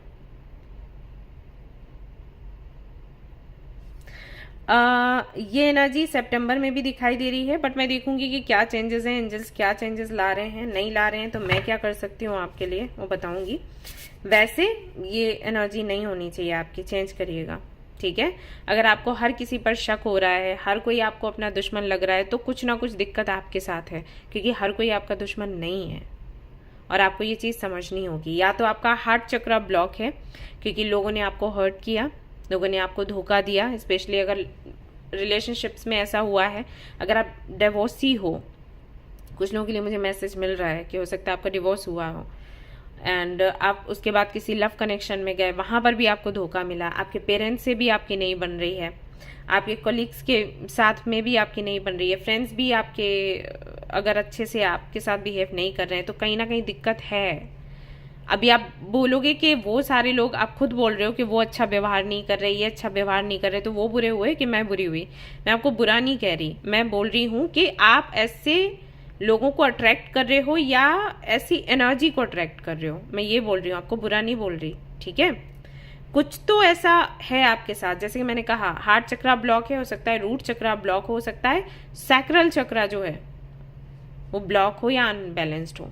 ये एनर्जी सितंबर में भी दिखाई दे रही है, बट मैं देखूंगी कि क्या चेंजेस हैं, एंजल्स क्या चेंजेस ला रहे हैं, नहीं ला रहे हैं, तो मैं क्या कर सकती हूँ आपके लिए वो बताऊंगी। वैसे ये एनर्जी नहीं होनी चाहिए आपकी, चेंज करिएगा, ठीक है। अगर आपको हर किसी पर शक हो रहा है, हर कोई आपको अपना दुश्मन लग रहा है, तो कुछ ना कुछ दिक्कत आपके साथ है, क्योंकि हर कोई आपका दुश्मन नहीं है, और आपको ये चीज़ समझनी होगी। या तो आपका हार्ट चक्र ब्लॉक है, क्योंकि लोगों ने आपको हर्ट किया, लोगों ने आपको धोखा दिया, स्पेशली अगर रिलेशनशिप्स में ऐसा हुआ है, अगर आप डिवोर्सी हो, कुछ लोगों के लिए मुझे मैसेज मिल रहा है कि हो सकता है आपका डिवोर्स हुआ हो, एंड आप उसके बाद किसी लव कनेक्शन में गए, वहां पर भी आपको धोखा मिला, आपके पेरेंट्स से भी आपकी नहीं बन रही है, आपके कोलिग्स के साथ में भी आपकी नहीं बन रही है, फ्रेंड्स भी आपके अगर अच्छे से आपके साथ बिहेव नहीं कर रहे हैं, तो कहीं ना कहीं दिक्कत है। अभी आप बोलोगे कि वो सारे लोग, आप खुद बोल रहे हो कि वो अच्छा व्यवहार नहीं कर रही है, अच्छा व्यवहार नहीं कर रहे, तो वो बुरे हुए कि मैं बुरी हुई? मैं आपको बुरा नहीं कह रही, मैं बोल रही हूँ कि आप ऐसे लोगों को अट्रैक्ट कर रहे हो या ऐसी एनर्जी को अट्रैक्ट कर रहे हो, मैं ये बोल रही हूँ, आपको बुरा नहीं बोल रही, ठीक है। कुछ तो ऐसा है आपके साथ, जैसे कि मैंने कहा हार्ट चक्रा ब्लॉक है, हो सकता है रूट चक्रा ब्लॉक हो सकता है, सैक्रल चक्रा जो है वो ब्लॉक हो या अनबैलेंस्ड हो,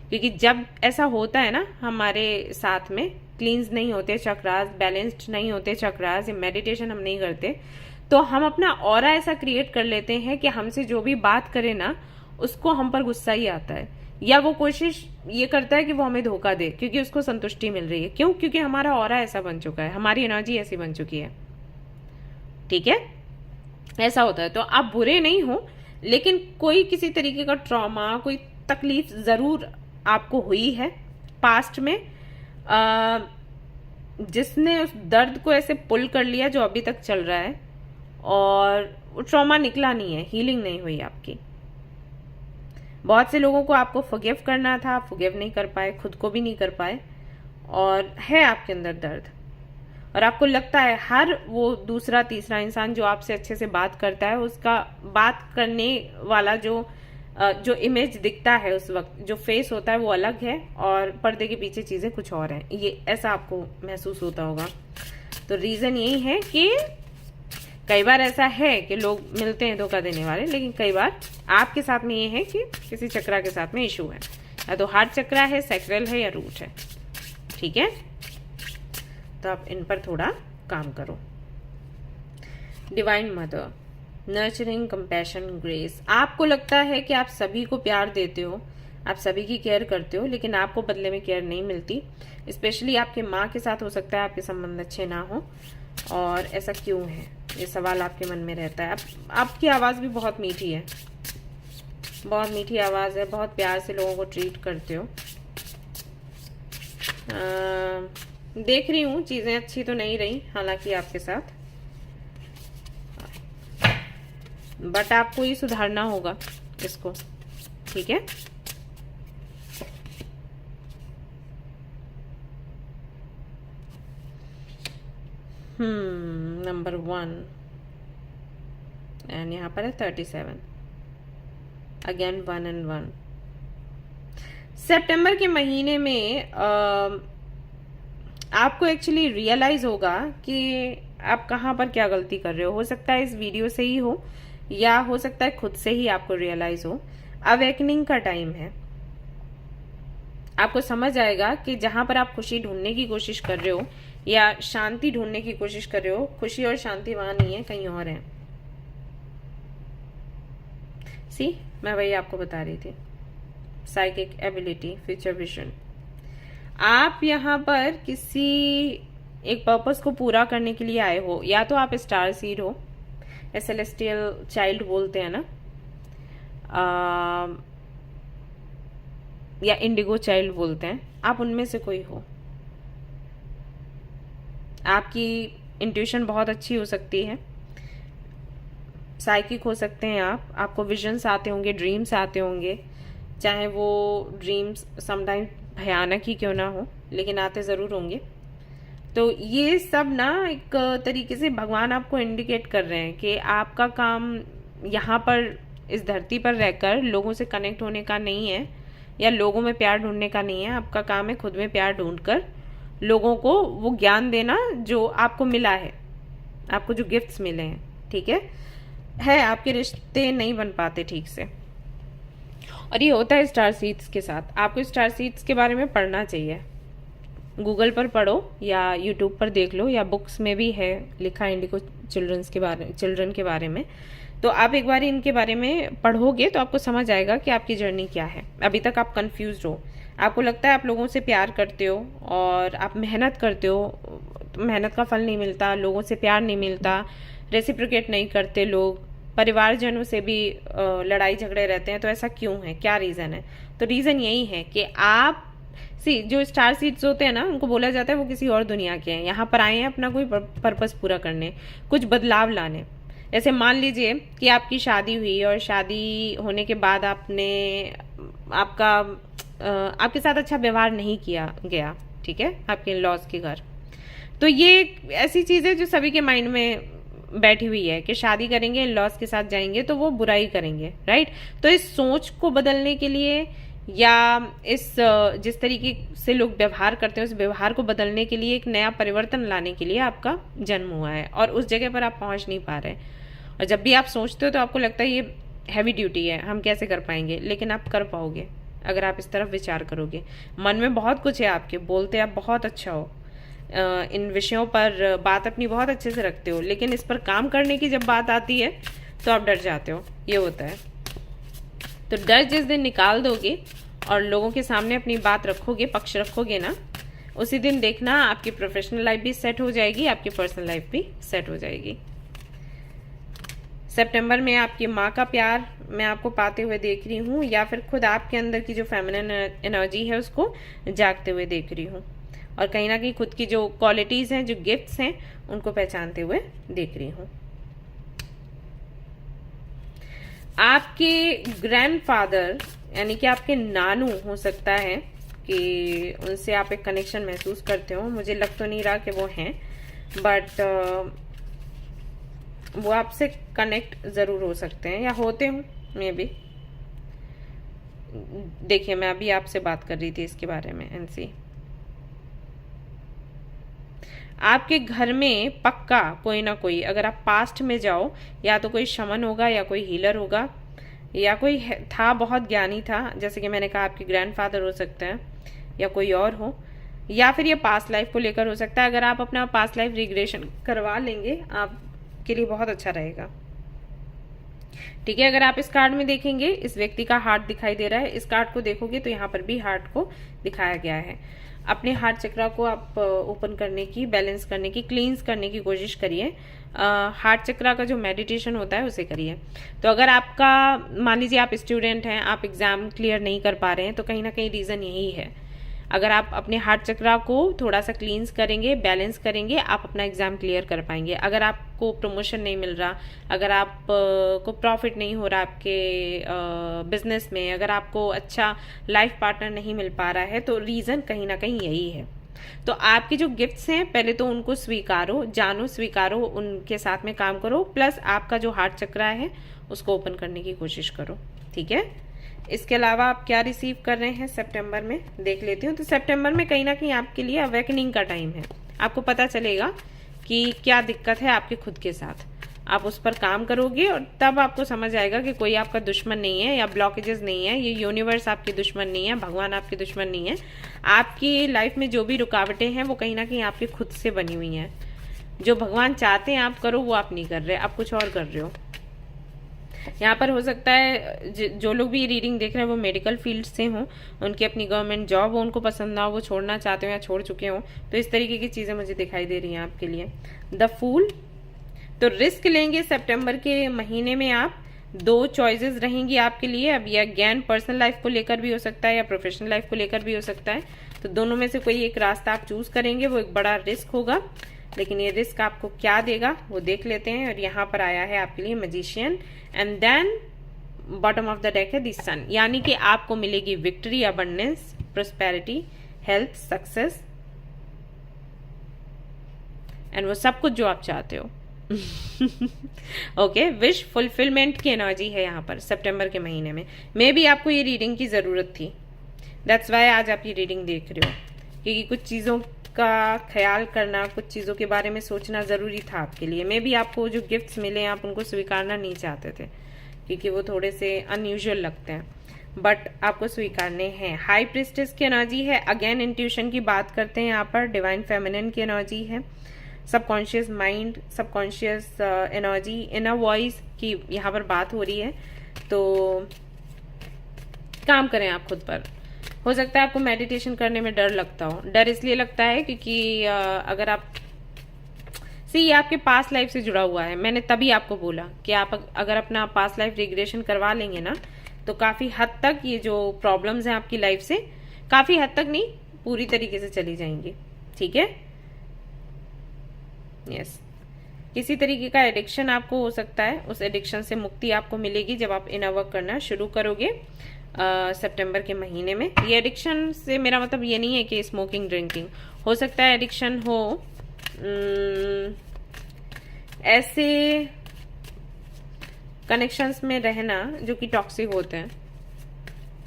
क्योंकि जब ऐसा होता है ना हमारे साथ में, क्लींस नहीं होते चक्रास, बैलेंस्ड नहीं होते चक्रास, या मेडिटेशन हम नहीं करते, तो हम अपना ऑरा ऐसा क्रिएट कर लेते हैं कि हमसे जो भी बात करे ना उसको हम पर गुस्सा ही आता है, या वो कोशिश ये करता है कि वो हमें धोखा दे, क्योंकि उसको संतुष्टि मिल रही है। क्यों? क्योंकि हमारा ऑरा ऐसा बन चुका है, हमारी एनर्जी ऐसी बन चुकी है, ठीक है। ऐसा होता है, तो आप बुरे नहीं हो, लेकिन कोई किसी तरीके का ट्रॉमा, कोई तकलीफ जरूर आपको हुई है पास्ट में, जिसने उस दर्द को ऐसे पुल कर लिया जो अभी तक चल रहा है, और वो ट्रॉमा निकला नहीं है, हीलिंग नहीं हुई आपकी। बहुत से लोगों को आपको फॉरगिव करना था, आप फॉरगिव नहीं कर पाए, खुद को भी नहीं कर पाए, और है आपके अंदर दर्द, और आपको लगता है हर वो दूसरा तीसरा इंसान जो आपसे अच्छे से बात करता है, उसका बात करने वाला जो इमेज दिखता है उस वक्त, जो फेस होता है वो अलग है, और पर्दे के पीछे चीजें कुछ और हैं, ये ऐसा आपको महसूस होता होगा। तो रीजन यही है कि कई बार ऐसा है कि लोग मिलते हैं धोखा देने वाले, लेकिन कई बार आपके साथ में ये है कि किसी चक्रा के साथ में इशू है, या तो हार्ट चक्रा है, सैक्रल है, या रूट है, ठीक है। तो आप इन पर थोड़ा काम करो। Divine mother, nurturing, compassion, grace. आपको लगता है कि आप सभी को प्यार देते हो, आप सभी की केयर करते हो, लेकिन आपको बदले में केयर नहीं मिलती। स्पेशली आपके माँ के साथ हो सकता है आपके संबंध अच्छे ना हो, और ऐसा क्यों है, ये सवाल आपके मन में रहता है। आपकी आवाज़ भी बहुत मीठी है, बहुत मीठी आवाज़ है, बहुत प्यार से लोगों को ट्रीट करते हो। देख रही हूँ चीज़ें अच्छी तो नहीं रही हालांकि आपके साथ, बट आपको ही सुधारना होगा इसको, ठीक है। नंबर 1, एंड यहाँ पर है 37, अगेन 1 and 1। सितंबर के महीने में आपको एक्चुअली रियलाइज होगा कि आप कहाँ पर क्या गलती कर रहे हो सकता है इस वीडियो से ही हो, या हो सकता है खुद से ही आपको रियलाइज हो। अवेकनिंग का टाइम है, आपको समझ आएगा कि जहां पर आप खुशी ढूंढने की कोशिश कर रहे हो या शांति ढूंढने की कोशिश कर रहे हो, खुशी और शांति वहां नहीं है, कहीं और है। सी, मैं वही आपको बता रही थी, साइकिक एबिलिटी, फ्यूचर विजन। आप यहाँ पर किसी एक पर्पस को पूरा करने के लिए आए हो, या तो आप स्टार सीड हो, सेलेस्टियल चाइल्ड बोलते हैं ना, या इंडिगो चाइल्ड बोलते हैं, आप उनमें से कोई हो। आपकी इंट्यूशन बहुत अच्छी हो सकती है, साइकिक हो सकते हैं आप, आपको विजन्स आते होंगे, ड्रीम्स आते होंगे, चाहे वो ड्रीम्स समटाइम भयानक ही क्यों ना हो, लेकिन आते ज़रूर होंगे। तो ये सब ना एक तरीके से भगवान आपको इंडिकेट कर रहे हैं कि आपका काम यहाँ पर इस धरती पर रहकर लोगों से कनेक्ट होने का नहीं है, या लोगों में प्यार ढूंढने का नहीं है। आपका काम है खुद में प्यार ढूंढकर लोगों को वो ज्ञान देना जो आपको मिला है, आपको जो गिफ्ट्स मिले हैं, ठीक है। आपके रिश्ते नहीं बन पाते ठीक से, और ये होता है स्टार सीड्स के साथ। आपको स्टार सीड्स के बारे में पढ़ना चाहिए, गूगल पर पढ़ो या यूट्यूब पर देख लो, या बुक्स में भी है लिखा इंडिगो चिल्ड्रन के बारे में। तो आप एक बार इनके बारे में पढ़ोगे तो आपको समझ आएगा कि आपकी जर्नी क्या है। अभी तक आप कंफ्यूज हो, आपको लगता है आप लोगों से प्यार करते हो और आप मेहनत करते हो, तो मेहनत का फल नहीं मिलता, लोगों से प्यार नहीं मिलता, रेसिप्रोकेट नहीं करते लोग, परिवारजनों से भी लड़ाई झगड़े रहते हैं। तो ऐसा क्यों है, क्या रीज़न है? तो रीज़न यही है कि आप जो स्टार सीड्स होते हैं ना, उनको बोला जाता है वो किसी और दुनिया के हैं, यहाँ पर आए हैं अपना कोई पर्पस पूरा करने, कुछ बदलाव लाने। जैसे मान लीजिए कि आपकी शादी हुई और शादी होने के बाद आपके साथ अच्छा व्यवहार नहीं किया गया, ठीक है, आपके लॉज के घर। तो ये ऐसी चीज़ है जो सभी के माइंड में बैठी हुई है कि शादी करेंगे, लॉज के साथ जाएंगे तो वो बुराई करेंगे, राइट। तो इस सोच को बदलने के लिए, या इस जिस तरीके से लोग व्यवहार करते हैं उस व्यवहार को बदलने के लिए, एक नया परिवर्तन लाने के लिए आपका जन्म हुआ है, और उस जगह पर आप पहुंच नहीं पा रहे। और जब भी आप सोचते हो तो आपको लगता है ये हैवी ड्यूटी है, हम कैसे कर पाएंगे, लेकिन आप कर पाओगे अगर आप इस तरफ विचार करोगे। मन में बहुत कुछ है आपके, बोलते आप बहुत अच्छा हो, इन विषयों पर बात अपनी बहुत अच्छे से रखते हो, लेकिन इस पर काम करने की जब बात आती है तो आप डर जाते हो, ये होता है। तो डर जिस दिन निकाल दोगे और लोगों के सामने अपनी बात रखोगे, पक्ष रखोगे ना, उसी दिन देखना आपकी प्रोफेशनल लाइफ भी सेट हो जाएगी, आपकी पर्सनल लाइफ भी सेट हो जाएगी। सितंबर में आपकी माँ का प्यार मैं आपको पाते हुए देख रही हूँ, या फिर खुद आपके अंदर की जो फेमिनिन एनर्जी है उसको जागते हुए देख रही हूँ, और कहीं ना कहीं खुद की जो क्वालिटीज़ हैं, जो गिफ्ट्स हैं, उनको पहचानते हुए देख रही हूँ। आपके ग्रैंडफादर यानी कि आपके नानू हो सकता है कि उनसे आप एक कनेक्शन महसूस करते हो, मुझे लग तो नहीं रहा कि वो हैं, बट वो आपसे कनेक्ट ज़रूर हो सकते हैं या होते हो मे बी। देखिए, मैं अभी आपसे बात कर रही थी इसके बारे में। एनसी, आपके घर में पक्का कोई ना कोई, अगर आप पास्ट में जाओ, या तो कोई शमन होगा, या कोई हीलर होगा, या कोई था बहुत ज्ञानी था, जैसे कि मैंने कहा आपके ग्रैंडफादर हो सकते हैं, या कोई और हो, या फिर ये पास्ट लाइफ को लेकर हो सकता है। अगर आप अपना पास्ट लाइफ रिग्रेशन करवा लेंगे, आपके लिए बहुत अच्छा रहेगा, ठीक है। अगर आप इस कार्ड में देखेंगे, इस व्यक्ति का हार्ट दिखाई दे रहा है, इस कार्ड को देखोगे तो यहाँ पर भी हार्ट को दिखाया गया है। अपने हार्ट चक्रा को आप ओपन करने की, बैलेंस करने की, क्लींस करने की कोशिश करिए। हार्ट चक्रा का जो मेडिटेशन होता है उसे करिए। तो अगर आपका, मान लीजिए आप स्टूडेंट हैं, आप एग्जाम क्लियर नहीं कर पा रहे हैं, तो कहीं ना कहीं रीज़न यही है। अगर आप अपने हार्ट चक्रा को थोड़ा सा क्लींस करेंगे, बैलेंस करेंगे, आप अपना एग्जाम क्लियर कर पाएंगे। अगर आपको प्रमोशन नहीं मिल रहा, अगर आप को प्रॉफिट नहीं हो रहा आपके बिजनेस में, अगर आपको अच्छा लाइफ पार्टनर नहीं मिल पा रहा है, तो रीज़न कहीं ना कहीं यही है। तो आपके जो गिफ्ट्स हैं, पहले तो उनको स्वीकारो, जानो, स्वीकारो, उनके साथ में काम करो, प्लस आपका जो हार्ट चक्रा है उसको ओपन करने की कोशिश करो, ठीक है। इसके अलावा आप क्या रिसीव कर रहे हैं सितंबर में, देख लेती हूँ। तो सितंबर में कहीं ना कहीं आपके लिए अवेकनिंग का टाइम है, आपको पता चलेगा कि क्या दिक्कत है आपके खुद के साथ। आप उस पर काम करोगे और तब आपको समझ आएगा कि कोई आपका दुश्मन नहीं है या ब्लॉकेजेस नहीं है, ये यूनिवर्स आपके दुश्मन नहीं है, भगवान आपके दुश्मन नहीं है। आपकी लाइफ में जो भी रुकावटें हैं वो कहीं ना कहीं आपके खुद से बनी हुई हैं। जो भगवान चाहते हैं आप करो वो आप नहीं कर रहे, आप कुछ और कर रहे हो। यहाँ पर हो सकता है जो लोग भी ये रीडिंग देख रहे हैं वो मेडिकल फील्ड से हों, उनकी अपनी गवर्नमेंट जॉब हो, उनको पसंद ना हो, वो छोड़ना चाहते हो या छोड़ चुके हो, तो इस तरीके की चीज़ें मुझे दिखाई दे रही हैं आपके लिए। द फूल, तो रिस्क लेंगे सितंबर के महीने में आप। 2 चॉइसेस रहेंगी आपके लिए। अब यह ज्ञान पर्सनल लाइफ को लेकर भी हो सकता है या प्रोफेशनल लाइफ को लेकर भी हो सकता है, तो दोनों में से कोई एक रास्ता आप चूज करेंगे। वो एक बड़ा रिस्क होगा, लेकिन ये रिस्क आपको क्या देगा वो देख लेते हैं। और यहाँ पर आया है आपके लिए magician, and then bottom of the deck है द सन, यानी कि आपको मिलेगी victory, abundance, prosperity, health, success and वो सब कुछ जो आप चाहते हो। ओके, विश फुलफिलमेंट की एनर्जी है यहाँ पर सितंबर के महीने में। मे भी आपको ये रीडिंग की जरूरत थी, दैट्स वाई आज आप ये रीडिंग देख रहे हो, क्योंकि कुछ चीजों का ख्याल करना, कुछ चीजों के बारे में सोचना जरूरी था आपके लिए। मे भी आपको जो गिफ्ट्स मिले आप उनको स्वीकारना नहीं चाहते थे, क्योंकि वो थोड़े से अनयूजुअल लगते हैं, बट आपको स्वीकारने हैं। हाई प्रिस्टेस की एनर्जी है। अगेन इंट्यूशन की बात करते हैं यहाँ पर। डिवाइन फेमिनिन की एनर्जी है। Subconscious mind, subconscious energy, inner voice की यहाँ पर बात हो रही है। तो काम करें आप खुद पर। हो सकता है आपको मेडिटेशन करने में डर लगता हो। डर इसलिए लगता है क्योंकि अगर आप ये आपके पास्ट लाइफ से जुड़ा हुआ है। मैंने तभी आपको बोला कि आप अगर अपना पास्ट लाइफ रिग्रेशन करवा लेंगे ना, तो काफी हद तक ये जो प्रॉब्लम्स हैं आपकी लाइफ से, काफी हद तक नहीं, पूरी तरीके से चली जाएंगी। ठीक है, यस। किसी तरीके का एडिक्शन आपको हो सकता है, उस एडिक्शन से मुक्ति आपको मिलेगी जब आप इनर वर्क करना शुरू करोगे सितंबर के महीने में। ये एडिक्शन से मेरा मतलब ये नहीं है कि स्मोकिंग ड्रिंकिंग, हो सकता है एडिक्शन हो ऐसे कनेक्शंस में रहना जो कि टॉक्सिक होते हैं।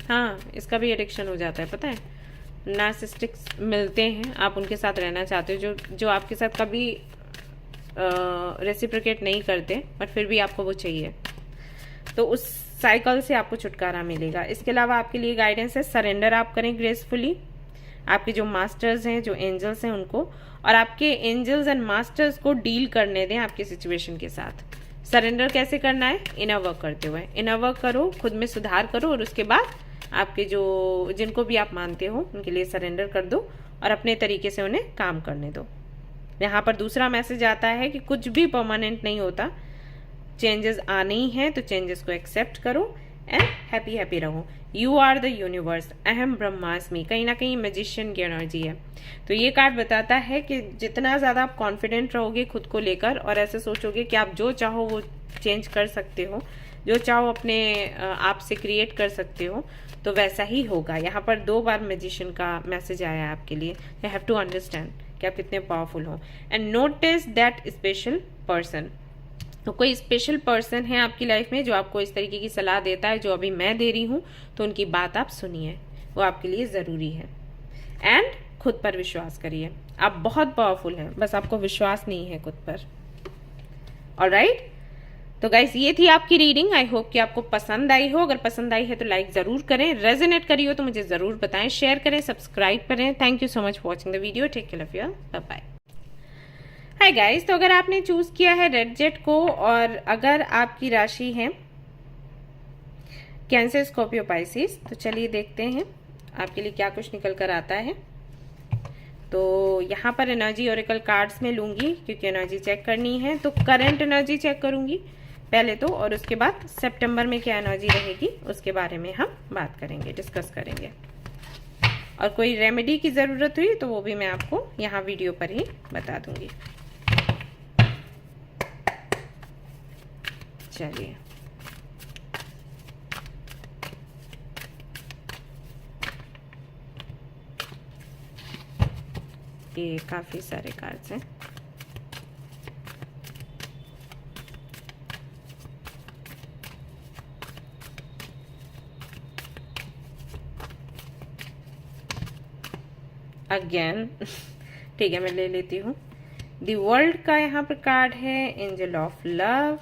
हाँ, इसका भी एडिक्शन हो जाता है, पता है। नार्सिसिस्टिक्स मिलते हैं, आप उनके साथ रहना चाहते हो जो आपके साथ कभी रेसिप्रोकेट नहीं करते, बट फिर भी आपको वो चाहिए, तो उस साइकिल से आपको छुटकारा मिलेगा। इसके अलावा आपके लिए गाइडेंस है, सरेंडर आप करें ग्रेसफुली आपके जो मास्टर्स हैं, जो एंजल्स हैं उनको, और आपके एंजल्स एंड मास्टर्स को डील करने दें आपके सिचुएशन के साथ। सरेंडर कैसे करना है? इनर वर्क करते हुए। इनर वर्क करो, खुद में सुधार करो, और उसके बाद आपके जो जिनको भी आप मानते हो उनके लिए सरेंडर कर दो और अपने तरीके से उन्हें काम करने दो। यहाँ पर दूसरा मैसेज आता है कि कुछ भी परमानेंट नहीं होता, चेंजेस आने ही हैं, तो चेंजेस को एक्सेप्ट करो एंड हैप्पी हैप्पी रहो। यू आर द यूनिवर्स, अहम ब्रह्मास्मि, कहीं ना कहीं मैजिशियन की एनर्जी है। तो ये कार्ड बताता है कि जितना ज्यादा आप कॉन्फिडेंट रहोगे खुद को लेकर और ऐसे सोचोगे कि आप जो चाहो वो चेंज कर सकते हो, जो चाहो अपने आप से क्रिएट कर सकते हो, तो वैसा ही होगा। यहाँ पर 2 बार मैजिशियन का मैसेज आया है आपके लिए। यू हैव टू अंडरस्टैंड कि आप कितने पावरफुल हो। And notice that special person, तो कोई स्पेशल पर्सन है आपकी लाइफ में जो आपको इस तरीके की सलाह देता है जो अभी मैं दे रही हूँ, तो उनकी बात आप सुनिए, वो आपके लिए जरूरी है। एंड खुद पर विश्वास करिए, आप बहुत पावरफुल हैं, बस आपको विश्वास नहीं है खुद पर। ऑलराइट, तो गाइस ये थी आपकी रीडिंग। आई होप कि आपको पसंद आई हो। अगर पसंद आई है तो लाइक जरूर करें, रेजोनेट करी हो तो मुझे जरूर बताएं, शेयर करें, सब्सक्राइब करें। Thank you so much for watching the video. Take care of your, bye bye. Hi guys, तो अगर आपने चूज किया है रेड जेट को और अगर आपकी राशि है कैंसर, स्कॉर्पियो, पाइसिस, तो चलिए देखते हैं आपके लिए क्या कुछ निकल कर आता है। तो यहाँ पर एनर्जी ओरेकल कार्ड्स में लूंगी क्योंकि एनर्जी चेक करनी है। तो करंट एनर्जी चेक करूंगी पहले तो, और उसके बाद सितंबर में क्या एनर्जी रहेगी उसके बारे में हम बात करेंगे, डिस्कस करेंगे। और कोई रेमेडी की जरूरत हुई तो वो भी मैं आपको यहाँ वीडियो पर ही बता दूंगी। चलिए, ये काफी सारे कार्ड्स हैं। अगेन ठीक है, मैं ले लेती हूँ। द वर्ल्ड का यहाँ पर कार्ड है angel of love,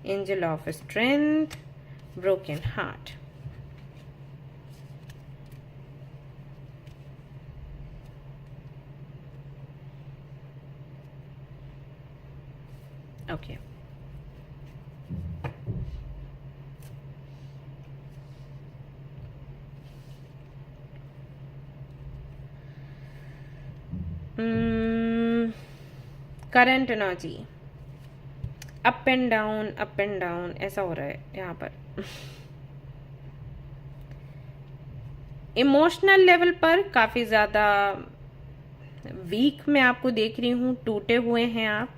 angel of strength, broken heart. Okay current energy up and down ऐसा हो रहा है यहाँ पर। इमोशनल लेवल पर काफी ज्यादा वीक मैं आपको देख रही हूँ, टूटे हुए हैं आप,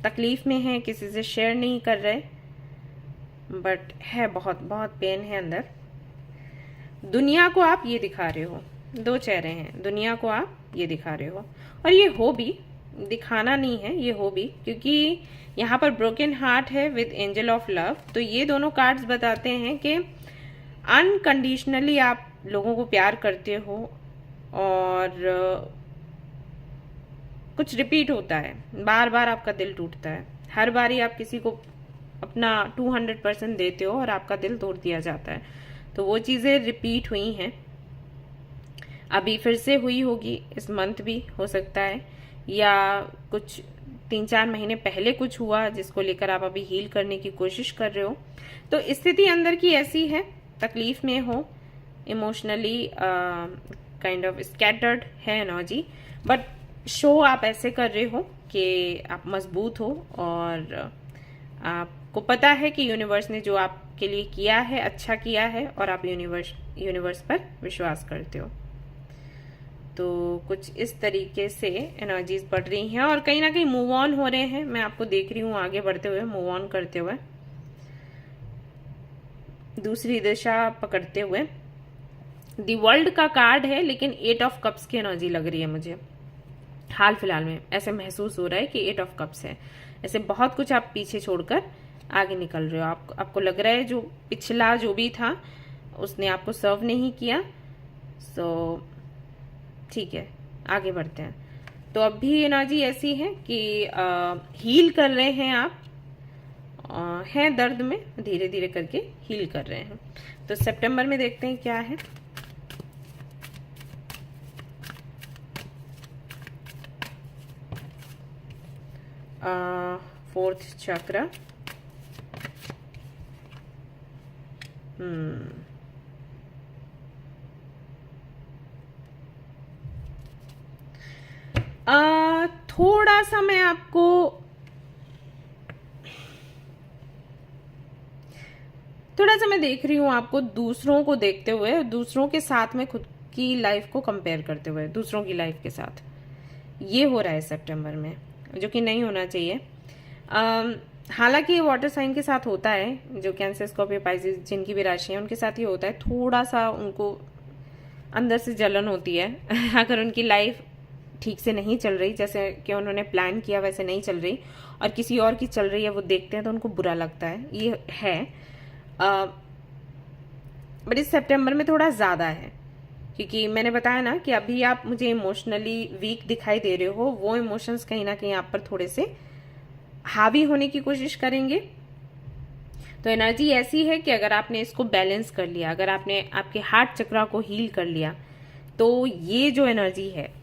तकलीफ में हैं, किसी से शेयर नहीं कर रहे, बट है बहुत बहुत पेन है अंदर। दुनिया को आप ये दिखा रहे हो, दो चेहरे हैं, दुनिया को आप ये दिखा रहे हो, और ये हो भी, दिखाना नहीं है, ये हो भी, क्योंकि यहाँ पर ब्रोकन हार्ट है विद एंजल ऑफ लव। तो ये दोनों कार्ड्स बताते हैं कि अनकंडीशनली आप लोगों को प्यार करते हो और कुछ रिपीट होता है, बार बार आपका दिल टूटता है, हर बारी आप किसी को अपना 200% देते हो और आपका दिल तोड़ दिया जाता है। तो वो चीजें रिपीट हुई हैं, अभी फिर से हुई होगी, इस मंथ भी हो सकता है, या कुछ 3-4 महीने पहले कुछ हुआ जिसको लेकर आप अभी हील करने की कोशिश कर रहे हो। तो स्थिति अंदर की ऐसी है, तकलीफ में हो, इमोशनली काइंड ऑफ स्कैटर्ड है एनर्जी, बट शो आप ऐसे कर रहे हो कि आप मजबूत हो और आपको पता है कि यूनिवर्स ने जो आपके लिए किया है अच्छा किया है, और आप यूनिवर्स पर विश्वास करते हो। तो कुछ इस तरीके से एनर्जीज बढ़ रही हैं और कहीं ना कहीं मूव ऑन हो रहे हैं। मैं आपको देख रही हूँ आगे बढ़ते हुए, मूव ऑन करते हुए, दूसरी दिशा पकड़ते हुए। दी वर्ल्ड का कार्ड है, लेकिन 8 ऑफ कप्स की एनर्जी लग रही है मुझे हाल फिलहाल में, ऐसे महसूस हो रहा है कि 8 ऑफ कप्स है। ऐसे बहुत कुछ आप पीछे छोड़कर आगे निकल रहे हो, आपको लग रहा है जो पिछला जो भी था उसने आपको सर्व नहीं किया। सो ठीक है, आगे बढ़ते हैं। तो अब भी एनर्जी ऐसी है कि हील कर रहे हैं आप, हैं दर्द में, धीरे धीरे करके हील कर रहे हैं। तो सितंबर में देखते हैं क्या है। फोर्थ चक्र, थोड़ा सा मैं आपको देख रही हूं, आपको दूसरों को देखते हुए, दूसरों के साथ में खुद की लाइफ को कंपेयर करते हुए दूसरों की लाइफ के साथ, ये हो रहा है सितंबर में, जो कि नहीं होना चाहिए। हालांकि वाटर साइन के साथ होता है, जो कैंसर, स्कॉर्पियो, पाइसेस जिनकी भी राशि है उनके साथ ही होता है, थोड़ा सा उनको अंदर से जलन होती है अगर उनकी लाइफ ठीक से नहीं चल रही, जैसे कि उन्होंने प्लान किया वैसे नहीं चल रही और किसी और की चल रही है, वो देखते हैं तो उनको बुरा लगता है, ये है। बट इस सितंबर में थोड़ा ज़्यादा है, क्योंकि मैंने बताया ना कि अभी आप मुझे इमोशनली वीक दिखाई दे रहे हो, वो इमोशंस कहीं ना कहीं आप पर थोड़े से हावी होने की कोशिश करेंगे। तो एनर्जी ऐसी है कि अगर आपने इसको बैलेंस कर लिया, अगर आपने आपके हार्ट चक्रा को हील कर लिया, तो ये जो एनर्जी है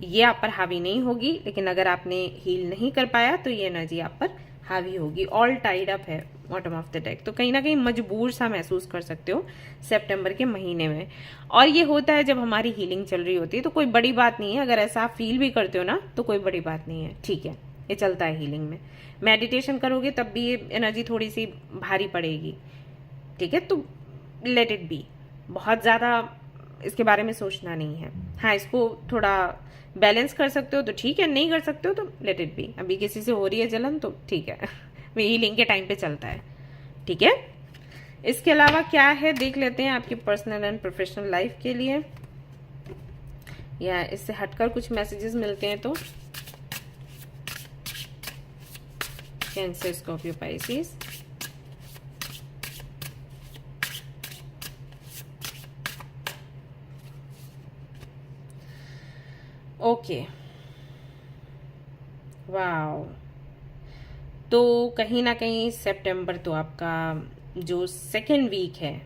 ये आप पर हावी नहीं होगी। लेकिन अगर आपने हील नहीं कर पाया तो ये एनर्जी आप पर हावी होगी। ऑल टाइड अप है बॉटम ऑफ द डेक, तो कहीं ना कहीं मजबूर सा महसूस कर सकते हो सितंबर के महीने में। और ये होता है जब हमारी हीलिंग चल रही होती है, तो कोई बड़ी बात नहीं है। अगर ऐसा आप फील भी करते हो ना, तो कोई बड़ी बात नहीं है, ठीक है, ये चलता है हीलिंग में। मेडिटेशन करोगे तब भी ये एनर्जी थोड़ी सी भारी पड़ेगी, ठीक है, तो लेट इट बी, बहुत ज्यादा इसके बारे में सोचना नहीं है। हाँ, इसको थोड़ा बैलेंस कर सकते हो तो ठीक है, नहीं कर सकते हो तो लेट इट बी। अभी किसी से हो रही है जलन तो ठीक है वो हीलिंग के टाइम पे चलता है, ठीक है। इसके अलावा क्या है देख लेते हैं आपकी पर्सनल एंड प्रोफेशनल लाइफ के लिए, या इससे हटकर कुछ मैसेजेस मिलते हैं तो। Cancer, Scorpio, Pisces, okay, wow. तो कहीं ना कहीं सितंबर तो आपका जो सेकेंड वीक है,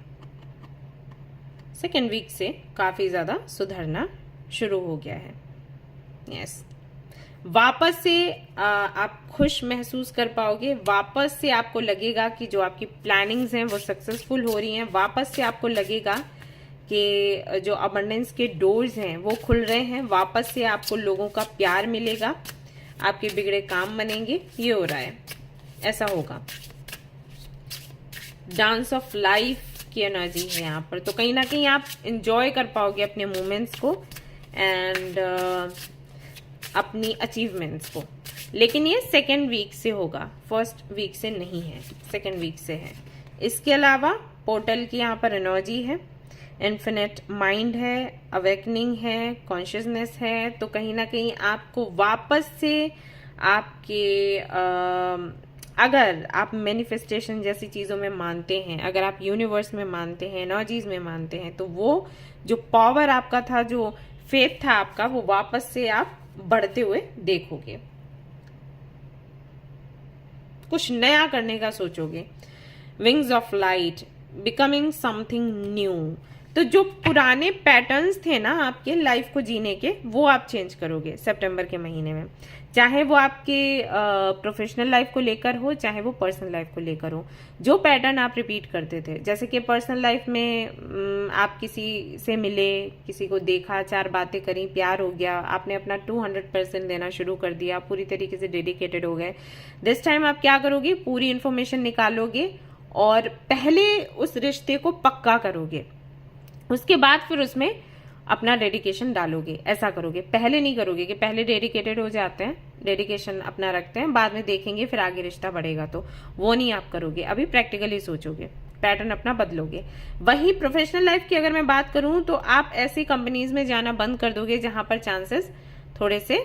सेकेंड वीक से काफ़ी ज़्यादा सुधरना शुरू हो गया है। यस, वापस से आप खुश महसूस कर पाओगे। वापस से आपको लगेगा कि जो आपकी प्लानिंग्स हैं वो सक्सेसफुल हो रही हैं। वापस से आपको लगेगा कि जो अबंडेंस के डोर्स हैं वो खुल रहे हैं। वापस से आपको लोगों का प्यार मिलेगा, आपके बिगड़े काम बनेंगे। ये हो रहा है, ऐसा होगा। डांस ऑफ लाइफ की एनर्जी है यहाँ पर, तो कहीं ना कहीं आप इंजॉय कर पाओगे अपने मोमेंट्स को एंड अपनी अचीवमेंट्स को। लेकिन ये सेकेंड वीक से होगा, फर्स्ट वीक से नहीं है, सेकेंड वीक से है। इसके अलावा पोर्टल की यहाँ पर एनर्जी है, इन्फिनिट माइंड है, अवेकनिंग है, कॉन्शियसनेस है। तो कहीं ना कहीं आपको वापस से आपके अगर आप मैनिफेस्टेशन जैसी चीज़ों में मानते हैं, अगर आप यूनिवर्स में मानते हैं, एनर्जीज में मानते हैं, तो वो जो पावर आपका था, जो फेथ था आपका, वो वापस से आप बढ़ते हुए देखोगे। कुछ नया करने का सोचोगे। Wings of light, becoming something new. तो जो पुराने पैटर्न्स थे ना आपके लाइफ को जीने के, वो आप चेंज करोगे सितंबर के महीने में। चाहे वो आपके प्रोफेशनल लाइफ को लेकर हो, चाहे वो पर्सनल लाइफ को लेकर हो। जो पैटर्न आप रिपीट करते थे, जैसे कि पर्सनल लाइफ में आप किसी से मिले, किसी को देखा, 4 बातें करी, प्यार हो गया, आपने अपना 200% देना शुरू कर दिया, पूरी तरीके से डेडिकेटेड हो गए। दिस टाइम आप क्या करोगे, पूरी इंफॉर्मेशन निकालोगे और पहले उस रिश्ते को पक्का करोगे, उसके बाद फिर उसमें अपना डेडिकेशन डालोगे। ऐसा करोगे, पहले नहीं करोगे कि पहले डेडिकेटेड हो जाते हैं, डेडिकेशन अपना रखते हैं, बाद में देखेंगे फिर आगे रिश्ता बढ़ेगा, तो वो नहीं आप करोगे। अभी प्रैक्टिकली सोचोगे, पैटर्न अपना बदलोगे। वही प्रोफेशनल लाइफ की अगर मैं बात करूं, तो आप ऐसी कंपनीज में जाना बंद कर दोगे जहां पर चांसेस थोड़े से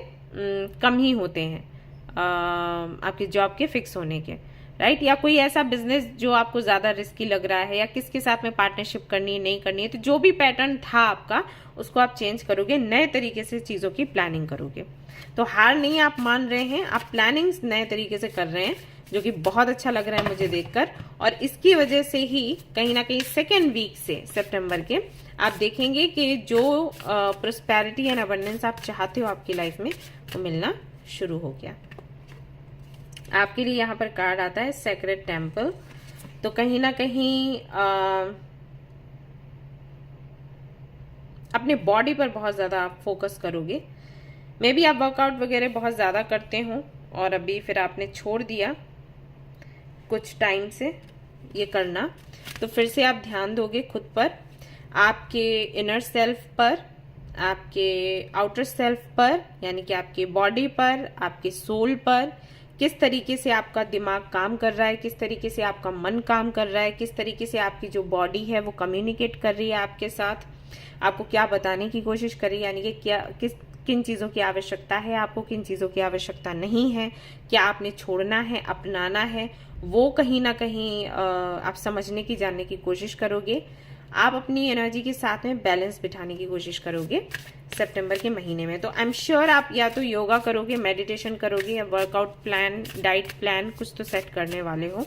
कम ही होते हैं आपकी जॉब के फिक्स होने के, राइट। या कोई ऐसा बिजनेस जो आपको ज्यादा रिस्की लग रहा है, या किसके साथ में पार्टनरशिप करनी है, नहीं करनी है, तो जो भी पैटर्न था आपका उसको आप चेंज करोगे, नए तरीके से चीजों की प्लानिंग करोगे। तो हार नहीं आप मान रहे हैं, आप प्लानिंग्स नए तरीके से कर रहे हैं, जो कि बहुत अच्छा लग रहा है मुझे देखकर। और इसकी वजह से ही कहीं ना कहीं सेकेंड वीक से सितंबर के आप देखेंगे कि जो प्रोस्पेरिटी एंड अबंडेंस आप चाहते हो आपकी लाइफ में, वो मिलना शुरू हो गया। आपके लिए यहाँ पर कार्ड आता है सेक्रेड टेम्पल। तो कहीं ना कहीं अपने बॉडी पर बहुत ज्यादा आप फोकस करोगे। मे बी आप वर्कआउट वगैरह बहुत ज्यादा करते हो और अभी फिर आपने छोड़ दिया कुछ टाइम से ये करना, तो फिर से आप ध्यान दोगे खुद पर, आपके इनर सेल्फ पर, आपके आउटर सेल्फ पर, यानी कि आपके बॉडी पर, आपके सोल पर, किस तरीके से आपका दिमाग काम कर रहा है, किस तरीके से आपका मन काम कर रहा है, किस तरीके से आपकी जो बॉडी है वो कम्युनिकेट कर रही है आपके साथ, आपको क्या बताने की कोशिश कर रही है, यानी कि किन चीज़ों की आवश्यकता है आपको, किन चीज़ों की आवश्यकता नहीं है, क्या आपने छोड़ना है, अपनाना है, वो कहीं ना कहीं आप समझने की, जानने की कोशिश करोगे। आप अपनी एनर्जी के साथ में बैलेंस बिठाने की कोशिश करोगे सितंबर के महीने में। तो आई एम श्योर आप या तो योगा करोगे, मेडिटेशन करोगे, या वर्कआउट प्लान, डाइट प्लान कुछ तो सेट करने वाले हो।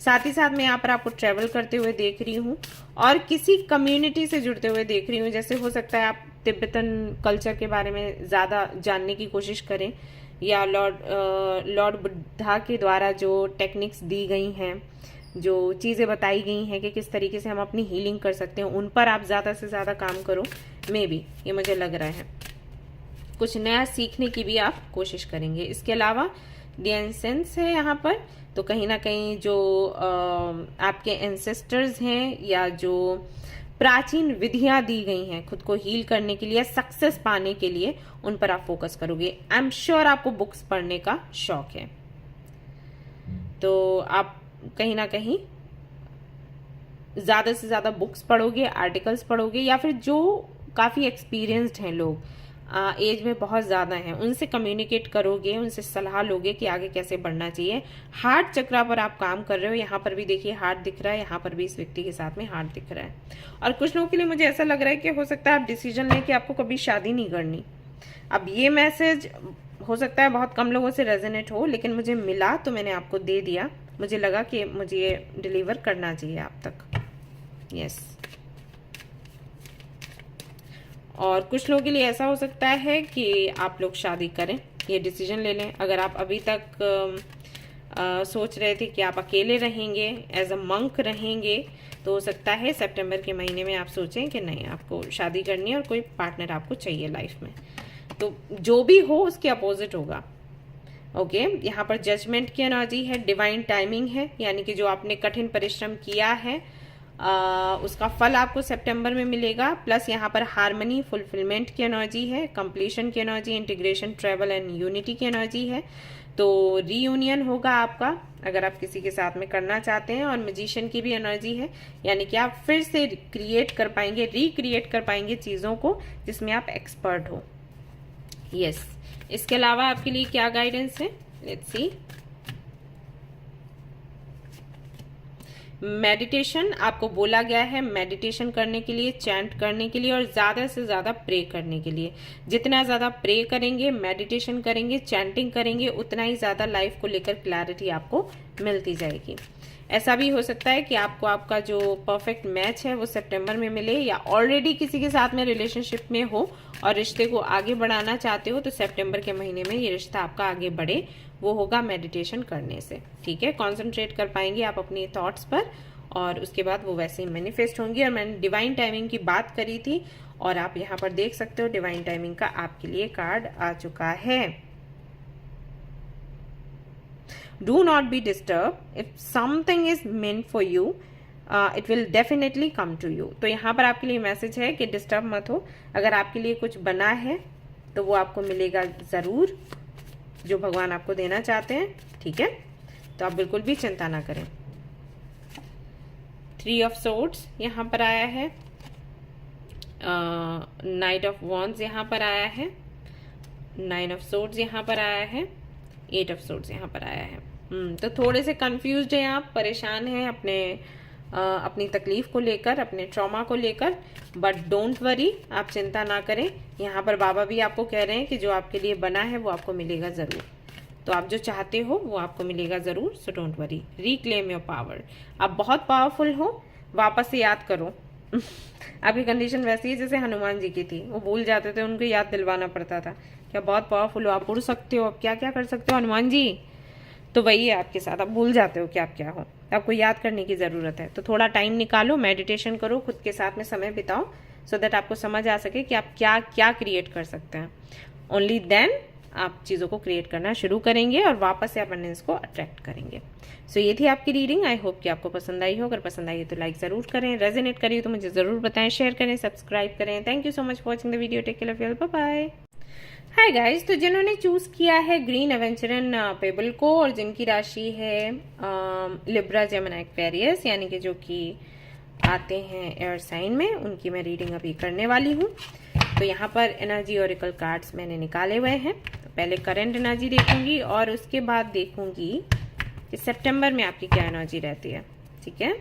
साथ ही साथ मैं यहाँ पर आपको ट्रेवल करते हुए देख रही हूँ और किसी कम्युनिटी से जुड़ते हुए देख रही हूँ। जैसे हो सकता है आप तिब्बतन कल्चर के बारे में ज़्यादा जानने की कोशिश करें, या लॉर्ड बुद्धा के द्वारा जो टेक्निक्स दी गई हैं, जो चीज़ें बताई गई हैं कि किस तरीके से हम अपनी हीलिंग कर सकते हैं, उन पर आप ज़्यादा से ज़्यादा काम करो। मे बी ये मुझे लग रहा है कुछ नया सीखने की भी आप कोशिश करेंगे। इसके अलावा द एंसेंस है यहाँ पर, तो कहीं ना कहीं जो आपके एंसेस्टर्स हैं या जो प्राचीन विधियां दी गई हैं खुद को हील करने के लिए, सक्सेस पाने के लिए, उन पर आप फोकस करोगे। आई एम श्योर आपको बुक्स पढ़ने का शौक है, तो आप कहीं ना कहीं ज्यादा से ज्यादा बुक्स पढ़ोगे, आर्टिकल्स पढ़ोगे, या फिर जो काफी एक्सपीरियंस्ड हैं लोग, एज में बहुत ज्यादा हैं, उनसे कम्युनिकेट करोगे, उनसे सलाह लोगे कि आगे कैसे बढ़ना चाहिए। हार्ट चक्रा पर आप काम कर रहे हो, यहाँ पर भी देखिए हार्ट दिख रहा है, यहाँ पर भी इस व्यक्ति के साथ में हार्ट दिख रहा है। और कुछ लोगों के लिए मुझे ऐसा लग रहा है कि हो सकता है आप डिसीजन लें कि आपको कभी शादी नहीं करनी, अब ये मैसेज हो सकता है बहुत कम लोगों से रेजोनेट हो, लेकिन मुझे मिला तो मैंने आपको दे दिया। मुझे लगा कि मुझे ये डिलीवर करना चाहिए आप तक। यस। और कुछ लोगों के लिए ऐसा हो सकता है कि आप लोग शादी करें, ये डिसीजन ले लें। अगर आप अभी तक सोच रहे थे कि आप अकेले रहेंगे, एज अ मंक रहेंगे, तो हो सकता है सितंबर के महीने में आप सोचें कि नहीं, आपको शादी करनी है और कोई पार्टनर आपको चाहिए लाइफ में। तो जो भी हो उसके अपोजिट होगा। ओके, यहाँ पर जजमेंट की एनर्जी है, डिवाइन टाइमिंग है, यानी कि जो आपने कठिन परिश्रम किया है उसका फल आपको सितंबर में मिलेगा। प्लस यहाँ पर हार्मनी, फुलफिलमेंट की एनर्जी है, कंप्लीशन की energy, integration, travel and unity की एनर्जी है। तो रीयूनियन होगा आपका अगर आप किसी के साथ में करना चाहते हैं। और मैजिशियन की भी एनर्जी है, यानी कि आप फिर से क्रिएट कर पाएंगे, रिक्रिएट कर पाएंगे चीज़ों को जिसमें आप एक्सपर्ट हो। यस। इसके अलावा आपके लिए क्या गाइडेंस है, लेट्स सी। मेडिटेशन आपको बोला गया है, मेडिटेशन करने के लिए, चैंट करने के लिए और ज्यादा से ज्यादा प्रे करने के लिए। जितना ज्यादा प्रे करेंगे, मेडिटेशन करेंगे, चैंटिंग करेंगे, उतना ही ज्यादा लाइफ को लेकर क्लैरिटी आपको मिलती जाएगी। ऐसा भी हो सकता है कि आपको आपका जो परफेक्ट मैच है वो सितंबर में मिले, या ऑलरेडी किसी के साथ में रिलेशनशिप में हो और रिश्ते को आगे बढ़ाना चाहते हो, तो सितंबर के महीने में ये रिश्ता आपका आगे बढ़े। वो होगा मेडिटेशन करने से। ठीक है, कॉन्सेंट्रेट कर पाएंगे आप अपनी थॉट्स पर और उसके बाद वो वैसे ही मैनिफेस्ट होंगी। और मैंने डिवाइन टाइमिंग की बात करी थी और आप यहाँ पर देख सकते हो डिवाइन टाइमिंग का आपके लिए कार्ड आ चुका है। Do not be disturbed. If something is meant for you, it will definitely come to you. तो यहाँ पर आपके लिए मैसेज है कि डिस्टर्ब मत हो। अगर आपके लिए कुछ बना है तो वो आपको मिलेगा ज़रूर, जो भगवान आपको देना चाहते हैं। ठीक है, तो आप बिल्कुल भी चिंता ना करें। 3 ऑफ सोर्ड्स यहाँ पर आया है, नाइट ऑफ वॉन्ड्स यहाँ पर आया है, 9 ऑफ सोर्ड्स यहाँ पर आया है, 8 ऑफ सोर्ड्स यहाँ पर आया है। तो थोड़े से कंफ्यूज्ड हैं आप, परेशान हैं अपनी तकलीफ को लेकर, अपने ट्रॉमा को लेकर, बट डोंट वरी, आप चिंता ना करें। यहाँ पर बाबा भी आपको कह रहे हैं कि जो आपके लिए बना है वो आपको मिलेगा ज़रूर। तो आप जो चाहते हो वो आपको मिलेगा ज़रूर। So don't worry, reclaim your power. आप बहुत पावरफुल हो, वापस से याद करो। आपकी कंडीशन वैसी है जैसे हनुमान जी की थी, वो भूल जाते थे, उनको याद दिलवाना पड़ता था। क्या बहुत पावरफुल हो, आप उड़ सकते हो, आप क्या क्या कर सकते हो हनुमान जी। तो वही है आपके साथ, आप भूल जाते हो कि आप क्या हो, आपको याद करने की ज़रूरत है। तो थोड़ा टाइम निकालो, मेडिटेशन करो, खुद के साथ में समय बिताओ, सो दैट आपको समझ आ सके कि आप क्या क्या क्रिएट कर सकते हैं। ओनली देन आप चीज़ों को क्रिएट करना शुरू करेंगे और वापस से अबंडेंस को अट्रैक्ट करेंगे। सो ये थी आपकी रीडिंग। आई होप कि आपको पसंद आई हो। अगर पसंद आई तो लाइक ज़रूर करें, रेजोनेट करिए तो मुझे ज़रूर बताएं, शेयर करें, सब्सक्राइब करें। Thank you so much for watching the video. Take care of your, bye bye. Hi guys, तो जिन्होंने चूज किया है ग्रीन एवेंचरन पेबल को और जिनकी राशि है लिब्रा, जेमिनी, एक्वेरियस, यानी कि जो कि आते हैं एयर साइन में, उनकी मैं रीडिंग अभी करने वाली हूँ। तो यहाँ पर एनर्जी ओरेकल कार्ड्स मैंने निकाले हुए हैं। तो पहले करंट एनर्जी देखूंगी और उसके बाद देखूंगी कि सितंबर में आपकी क्या एनर्जी रहती है। ठीक है,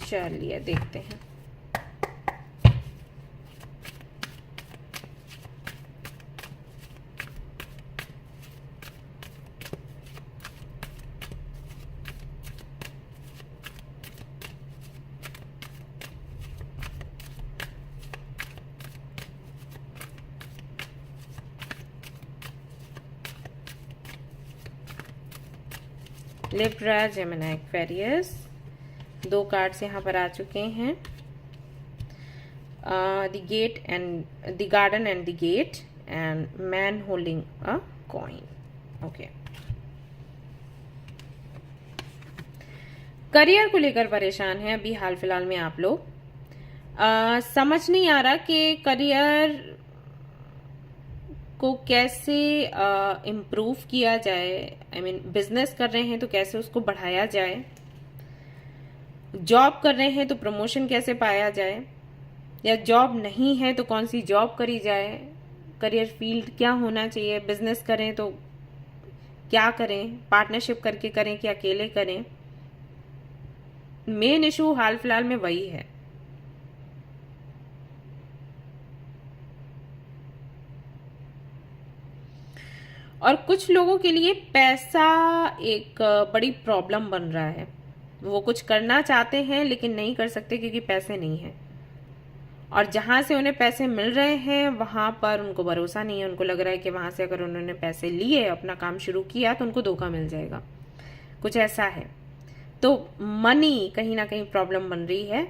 चलिए देखते हैं। लिब्रा, जेमिनी, एक्वेरियस, 2 कार्ड्स यहाँ पर आ चुके हैं। The gate and the garden and the gate and man holding a coin. Okay, career को लेकर परेशान हैं अभी हाल फिलहाल में आप लोग। समझ नहीं आ रहा कि करियर को कैसे इम्प्रूव किया जाए। आई मीन बिजनेस कर रहे हैं तो कैसे उसको बढ़ाया जाए, जॉब कर रहे हैं तो प्रमोशन कैसे पाया जाए, या जॉब नहीं है तो कौन सी जॉब करी जाए, करियर फील्ड क्या होना चाहिए, बिजनेस करें तो क्या करें, पार्टनरशिप करके करें कि अकेले करें। मेन इशू हाल फिलहाल में वही है। और कुछ लोगों के लिए पैसा एक बड़ी प्रॉब्लम बन रहा है। वो कुछ करना चाहते हैं लेकिन नहीं कर सकते क्योंकि पैसे नहीं है, और जहां से उन्हें पैसे मिल रहे हैं वहां पर उनको भरोसा नहीं है। उनको लग रहा है कि वहां से अगर उन्होंने पैसे लिए, अपना काम शुरू किया, तो उनको धोखा मिल जाएगा, कुछ ऐसा है। तो मनी कहीं ना कहीं प्रॉब्लम बन रही है,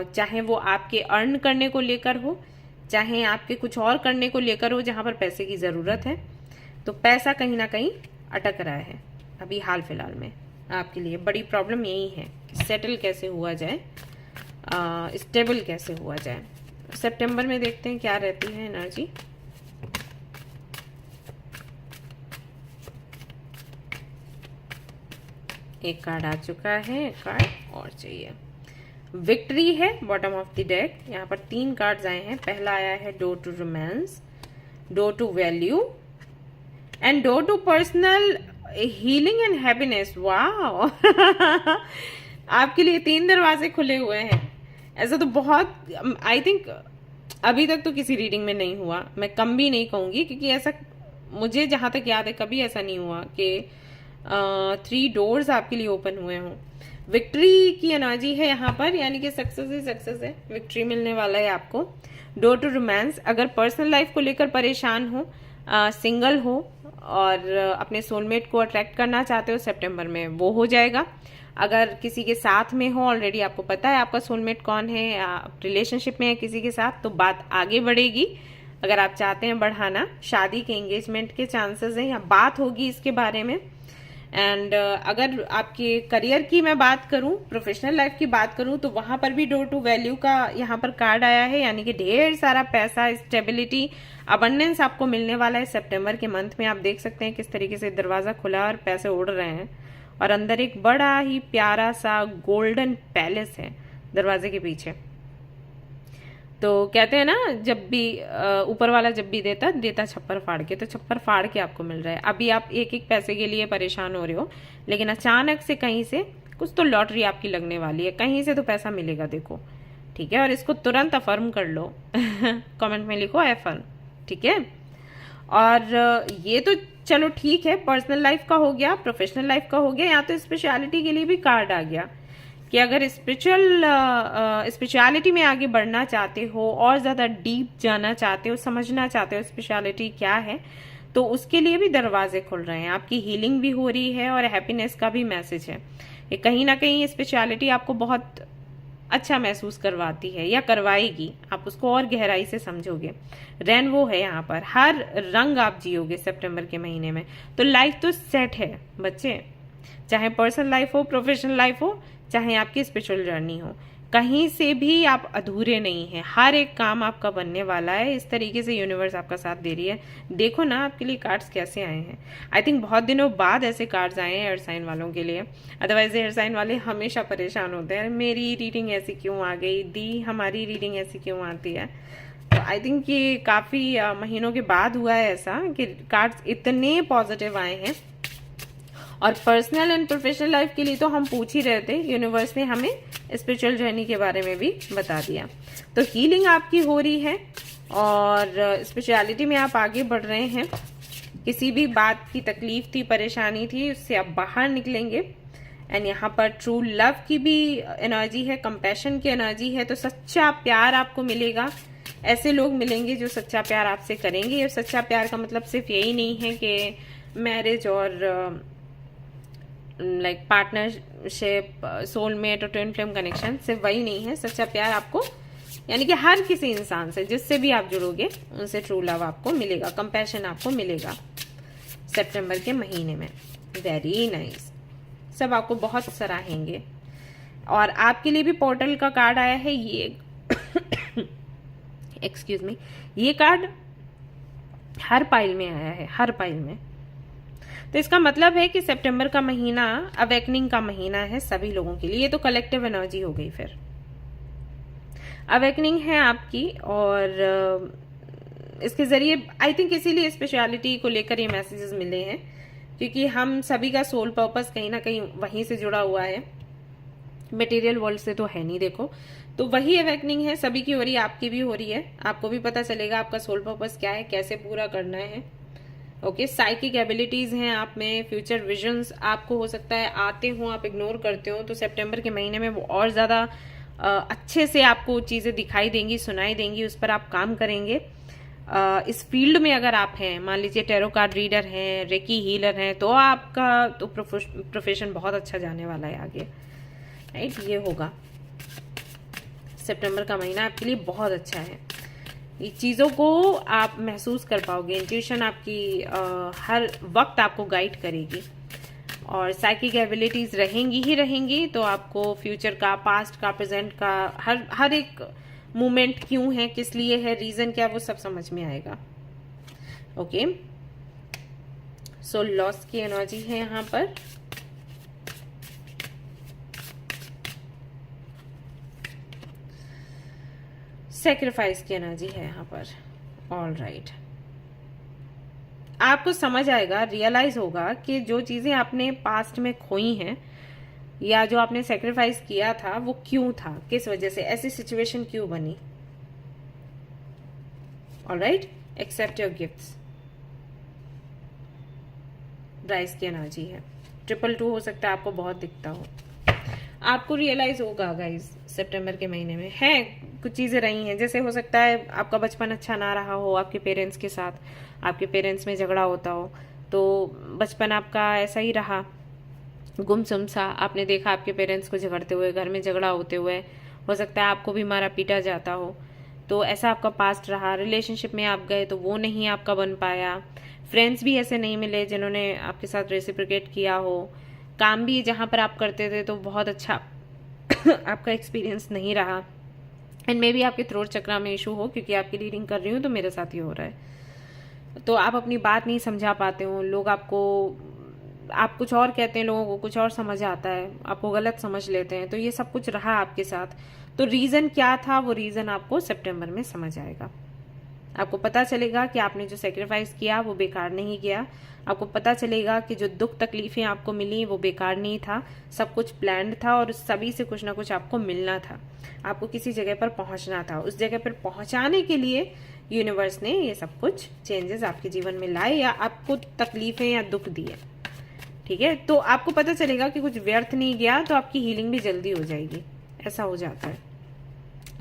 चाहे वो आपके अर्न करने को लेकर हो, चाहे आपके कुछ और करने को लेकर हो जहां पर पैसे की ज़रूरत है। तो पैसा कहीं ना कहीं अटक रहा है अभी हाल फिलहाल में। आपके लिए बड़ी प्रॉब्लम यही है कि सेटल कैसे हुआ जाए, स्टेबल कैसे हुआ जाए। सितंबर में देखते हैं क्या रहती है एनर्जी। एक कार्ड आ चुका है, एक कार्ड और चाहिए। विक्ट्री है बॉटम ऑफ द डेक। यहाँ पर 3 कार्ड्स आए हैं। पहला आया है door to romance, door to value and door to personal healing and happiness. वाह आपके लिए 3 दरवाजे खुले हुए हैं। ऐसा तो बहुत, आई थिंक अभी तक तो किसी रीडिंग में नहीं हुआ। मैं कम भी नहीं कहूंगी क्योंकि ऐसा मुझे जहां तक याद है कभी ऐसा नहीं हुआ कि 3 डोर्स आपके लिए ओपन हुए हों। विक्ट्री की एनर्जी है यहाँ पर, यानी कि सक्सेस ही सक्सेस है, विक्ट्री मिलने वाला है आपको। डोर टू रोमांस, अगर पर्सनल लाइफ को लेकर परेशान हो, सिंगल हो और अपने सोलमेट को अट्रैक्ट करना चाहते हो, सितंबर में वो हो जाएगा। अगर किसी के साथ में हो, ऑलरेडी आपको पता है आपका सोलमेट कौन है, आप रिलेशनशिप में है किसी के साथ, तो बात आगे बढ़ेगी। अगर आप चाहते हैं बढ़ाना, शादी के, एंगेजमेंट के चांसेस हैं, या बात होगी इसके बारे में। एंड अगर आपके करियर की मैं बात करूं, प्रोफेशनल लाइफ की बात करूं, तो वहां पर भी डोर टू वैल्यू का यहाँ पर कार्ड आया है, यानी कि ढेर सारा पैसा, स्टेबिलिटी, अबंडेंस आपको मिलने वाला है सितंबर के मंथ में। आप देख सकते हैं किस तरीके से दरवाजा खुला और पैसे उड़ रहे हैं, और अंदर एक बड़ा ही प्यारा सा गोल्डन पैलेस है दरवाजे के पीछे। तो कहते हैं ना, जब भी ऊपर वाला जब भी देता छप्पर फाड़ के, तो छप्पर फाड़ के आपको मिल रहा है। अभी आप एक एक पैसे के लिए परेशान हो रहे हो, लेकिन अचानक से कहीं से कुछ तो लॉटरी आपकी लगने वाली है, कहीं से तो पैसा मिलेगा, देखो, ठीक है। और इसको तुरंत अफर्म कर लो कमेंट में लिखो अफर्म, ठीक है। और ये तो चलो ठीक है, पर्सनल लाइफ का हो गया, प्रोफेशनल लाइफ का हो गया। यहाँ तो स्पेशलिटी के लिए भी कार्ड आ गया कि अगर स्पिरिचुअलिटी में आगे बढ़ना चाहते हो और ज्यादा डीप जाना चाहते हो, समझना चाहते हो स्पिरिचुअलिटी क्या है, तो उसके लिए भी दरवाजे खुल रहे हैं। आपकी हीलिंग भी हो रही है और हैप्पीनेस का भी मैसेज है। ये कहीं ना कहीं स्पिरिचुअलिटी आपको बहुत अच्छा महसूस करवाती है या करवाएगी, आप उसको और गहराई से समझोगे। रेनबो है यहाँ पर, हर रंग आप जियोगे सितंबर के महीने में। तो लाइफ तो सेट है बच्चे, चाहे पर्सनल लाइफ हो, प्रोफेशनल लाइफ हो, चाहे आपकी स्पिरिचुअल जर्नी हो, कहीं से भी आप अधूरे नहीं हैं। हर एक काम आपका बनने वाला है। इस तरीके से यूनिवर्स आपका साथ दे रही है। देखो ना आपके लिए कार्ड्स कैसे आए हैं। आई थिंक बहुत दिनों बाद ऐसे कार्ड्स आए हैं एयर साइन वालों के लिए। अदरवाइज एयर साइन वाले हमेशा परेशान होते हैं, मेरी रीडिंग ऐसी क्यों आ गई, दी हमारी रीडिंग ऐसी क्यों आती है। तो आई थिंक ये काफ़ी महीनों के बाद हुआ है ऐसा कि कार्ड्स इतने पॉजिटिव आए हैं। और पर्सनल एंड प्रोफेशनल लाइफ के लिए तो हम पूछ ही रहे थे, यूनिवर्स ने हमें स्पिरिचुअल जर्नी के बारे में भी बता दिया। तो हीलिंग आपकी हो रही है और स्पिरिचुअलिटी में आप आगे बढ़ रहे हैं। किसी भी बात की तकलीफ थी, परेशानी थी, उससे आप बाहर निकलेंगे। एंड यहाँ पर ट्रू लव की भी एनर्जी है, कंपैशन की एनर्जी है। तो सच्चा प्यार आपको मिलेगा, ऐसे लोग मिलेंगे जो सच्चा प्यार आपसे करेंगे। और सच्चा प्यार का मतलब सिर्फ यही नहीं है कि मैरिज और लाइक पार्टनरशिप, सोलमेट और ट्विन फ्लेम कनेक्शन, सिर्फ वही नहीं है। सच्चा प्यार आपको, यानी कि हर किसी इंसान से जिससे भी आप जुड़ोगे उनसे ट्रू लव आपको मिलेगा, कंपैशन आपको मिलेगा सितंबर के महीने में। वेरी नाइस, सब आपको बहुत सराहेंगे। और आपके लिए भी पोर्टल का कार्ड आया है ये एक्सक्यूज मी, ये कार्ड हर पाइल में आया है, हर पाइल में। तो इसका मतलब है कि सितंबर का महीना अवेकनिंग का महीना है सभी लोगों के लिए। ये तो कलेक्टिव एनर्जी हो गई, फिर अवेकनिंग है आपकी। और इसके जरिए आई थिंक इसीलिए स्पेशलिटी को लेकर ये मैसेजेस मिले हैं, क्योंकि हम सभी का सोल पर्पस कहीं ना कहीं वहीं से जुड़ा हुआ है, मटेरियल वर्ल्ड से तो है नहीं। देखो, तो वही अवेकनिंग है, सभी की हो रही है, आपकी भी हो रही है। आपको भी पता चलेगा आपका सोल पर्पस क्या है, कैसे पूरा करना है। ओके, साइकिक एबिलिटीज हैं आप में, फ्यूचर विजन्स आपको हो सकता है आते हो, आप इग्नोर करते हो, तो सितंबर के महीने में वो और ज्यादा अच्छे से आपको चीजें दिखाई देंगी, सुनाई देंगी, उस पर आप काम करेंगे। इस फील्ड में अगर आप हैं, मान लीजिए टैरो कार्ड रीडर हैं, रेकी हीलर हैं, तो आपका तो प्रोफेशन बहुत अच्छा जाने वाला है आगे, राइट। ये होगा सितंबर का महीना आपके लिए बहुत अच्छा है। ये चीज़ों को आप महसूस कर पाओगे, इंट्यूशन आपकी हर वक्त आपको गाइड करेगी, और साइकिक एबिलिटीज रहेंगी ही रहेंगी। तो आपको फ्यूचर का, पास्ट का, प्रेजेंट का, हर एक मोमेंट क्यों है, किस लिए है, रीजन क्या, वो सब समझ में आएगा। ओके, सो लॉस की एनर्जी है यहाँ पर। सेक्रीफाइस की एनर्जी है यहाँ पर। ऑल राइट, आपको समझ आएगा, रियलाइज होगा कि जो चीजें आपने पास्ट में खोई हैं या जो आपने सेक्रीफाइस किया था वो क्यों था, किस वजह से ऐसी सिचुएशन क्यों बनी। All right, accept your gifts. Rise की एनर्जी है। 222 हो सकता है आपको बहुत दिखता हो। आपको रियलाइज होगा गाइस सितंबर के महीने में है कुछ चीजें रही हैं, जैसे हो सकता है आपका बचपन अच्छा ना रहा हो आपके पेरेंट्स के साथ, आपके पेरेंट्स में झगड़ा होता हो, तो बचपन आपका ऐसा ही रहा, गुमसुम सा। आपने देखा आपके पेरेंट्स को झगड़ते हुए, घर में झगड़ा होते हुए, हो सकता है आपको भी मारा पीटा जाता हो, तो ऐसा आपका पास्ट रहा। रिलेशनशिप में आप गए तो वो नहीं आपका बन पाया, फ्रेंड्स भी ऐसे नहीं मिले जिन्होंने आपके साथ रेसिप्रोकेट किया हो, काम भी जहाँ पर आप करते थे तो बहुत अच्छा आपका एक्सपीरियंस नहीं रहा, एंड मे बी आपके थ्रोट चक्रा में इशू हो, क्योंकि आपकी रीडिंग कर रही हूँ तो मेरे साथ ही हो रहा है। तो आप अपनी बात नहीं समझा पाते हो, लोग आप कुछ और कहते हैं, लोगों को कुछ और समझ आता है, आपको गलत समझ लेते हैं, तो ये सब कुछ रहा आपके साथ। तो रीजन क्या था, वो रीजन आपको सितंबर में समझ आएगा। आपको पता चलेगा कि आपने जो सेक्रीफाइस किया वो बेकार नहीं गया। आपको पता चलेगा कि जो दुख तकलीफें आपको मिली वो बेकार नहीं था, सब कुछ प्लान्ड था, और सभी से कुछ ना कुछ आपको मिलना था, आपको किसी जगह पर पहुंचना था। उस जगह पर पहुंचाने के लिए यूनिवर्स ने ये सब कुछ चेंजेस आपके जीवन में लाए, या आपको तकलीफें या दुख दिए, ठीक है। तो आपको पता चलेगा कि कुछ व्यर्थ नहीं गया, तो आपकी हीलिंग भी जल्दी हो जाएगी, ऐसा हो जाता है।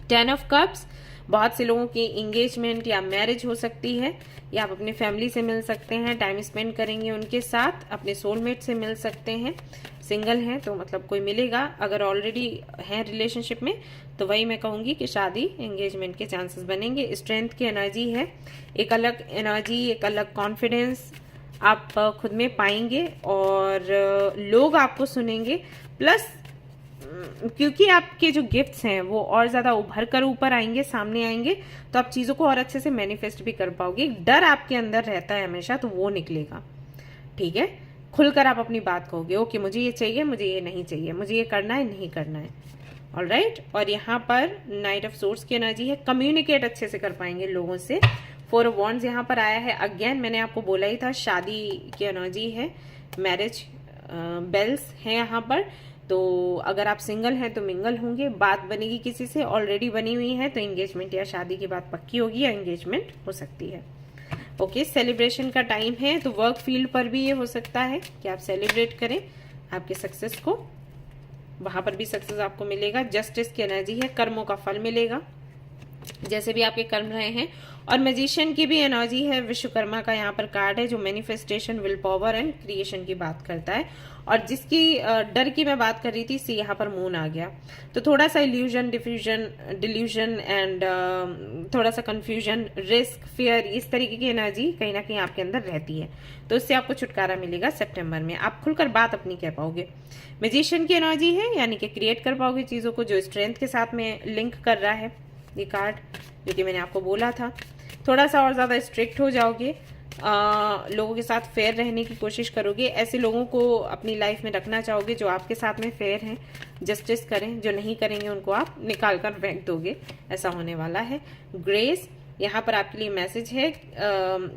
10 ऑफ कप्स, बहुत से लोगों की एंगेजमेंट या मैरिज हो सकती है, या आप अपनी फैमिली से मिल सकते हैं, टाइम स्पेंड करेंगे उनके साथ, अपने सोलमेट से मिल सकते हैं। सिंगल हैं तो मतलब कोई मिलेगा, अगर ऑलरेडी हैं रिलेशनशिप में तो वही मैं कहूंगी कि शादी, एंगेजमेंट के चांसेस बनेंगे। स्ट्रेंथ की एनर्जी है, एक अलग एनर्जी, एक अलग कॉन्फिडेंस आप खुद में पाएंगे, और लोग आपको सुनेंगे, प्लस क्योंकि आपके जो गिफ्ट्स हैं वो और ज्यादा उभर कर ऊपर आएंगे, सामने आएंगे, तो आप चीजों को और अच्छे से मैनिफेस्ट भी कर पाओगे। एक डर आपके अंदर रहता है हमेशा, तो वो निकलेगा, ठीक है। खुलकर आप अपनी बात कहोगे, ओके मुझे ये चाहिए, मुझे ये नहीं चाहिए, मुझे ये करना है, नहीं करना है। ऑलराइट, और यहाँ पर नाइट ऑफ सोर्ड्स की एनर्जी है, कम्युनिकेट अच्छे से कर पाएंगे लोगों से। 4 ऑफ वॉन्ड्स यहाँ पर आया है। अगेन मैंने आपको बोला ही था, शादी की एनर्जी है, मैरिज बेल्स है यहाँ पर। तो अगर आप सिंगल हैं तो मिंगल होंगे, बात बनेगी किसी से, ऑलरेडी बनी हुई है तो एंगेजमेंट या शादी की बात पक्की होगी, या एंगेजमेंट हो सकती है। ओके, सेलिब्रेशन का टाइम है, तो वर्क फील्ड पर भी ये हो सकता है कि आप सेलिब्रेट करें आपके सक्सेस को, वहां पर भी सक्सेस आपको मिलेगा। जस्टिस की एनर्जी है, कर्मों का फल मिलेगा जैसे भी आपके कर्म रहे हैं। और मैजिशियन की भी एनर्जी है, विश्वकर्मा का यहाँ पर कार्ड है जो manifestation, will power and creation की बात करता है। और जिसकी डर की मैं बात कर रही थी, सी यहाँ पर मून आ गया, तो थोड़ा सा इल्यूजन, डिल्यूजन एंड थोड़ा सा कंफ्यूजन, रिस्क, फियर, इस तरीके की एनर्जी कहीं ना कहीं आपके अंदर रहती है, तो इससे आपको छुटकारा मिलेगा सितंबर में। आप खुलकर बात अपनी कह पाओगे। मैजिशियन की एनर्जी है, यानी कि क्रिएट कर पाओगे चीजों को, जो स्ट्रेंथ के साथ में लिंक कर रहा है ये कार्ड, जो कि मैंने आपको बोला था। थोड़ा सा और ज्यादा स्ट्रिक्ट हो जाओगे, लोगों के साथ फेयर रहने की कोशिश करोगे, ऐसे लोगों को अपनी लाइफ में रखना चाहोगे जो आपके साथ में फेयर हैं, जस्टिस करें, जो नहीं करेंगे उनको आप निकाल कर फेंक दोगे, ऐसा होने वाला है। ग्रेस, यहाँ पर आपके लिए मैसेज है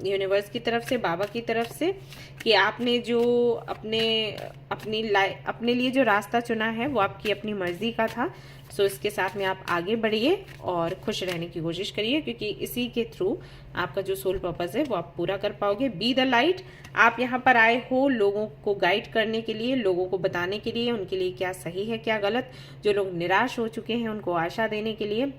यूनिवर्स की तरफ से, बाबा की तरफ से, कि आपने जो अपने लिए जो रास्ता चुना है वो आपकी अपनी मर्जी का था, सो इसके साथ में आप आगे बढ़िए और खुश रहने की कोशिश करिए, क्योंकि इसी के थ्रू आपका जो सोल पर्पस है वो आप पूरा कर पाओगे। Be the light. आप यहाँ पर आए हो लोगों को गाइड करने के लिए, लोगों को बताने के लिए उनके लिए क्या सही है क्या गलत, जो लोग निराश हो चुके हैं उनको आशा देने के लिए,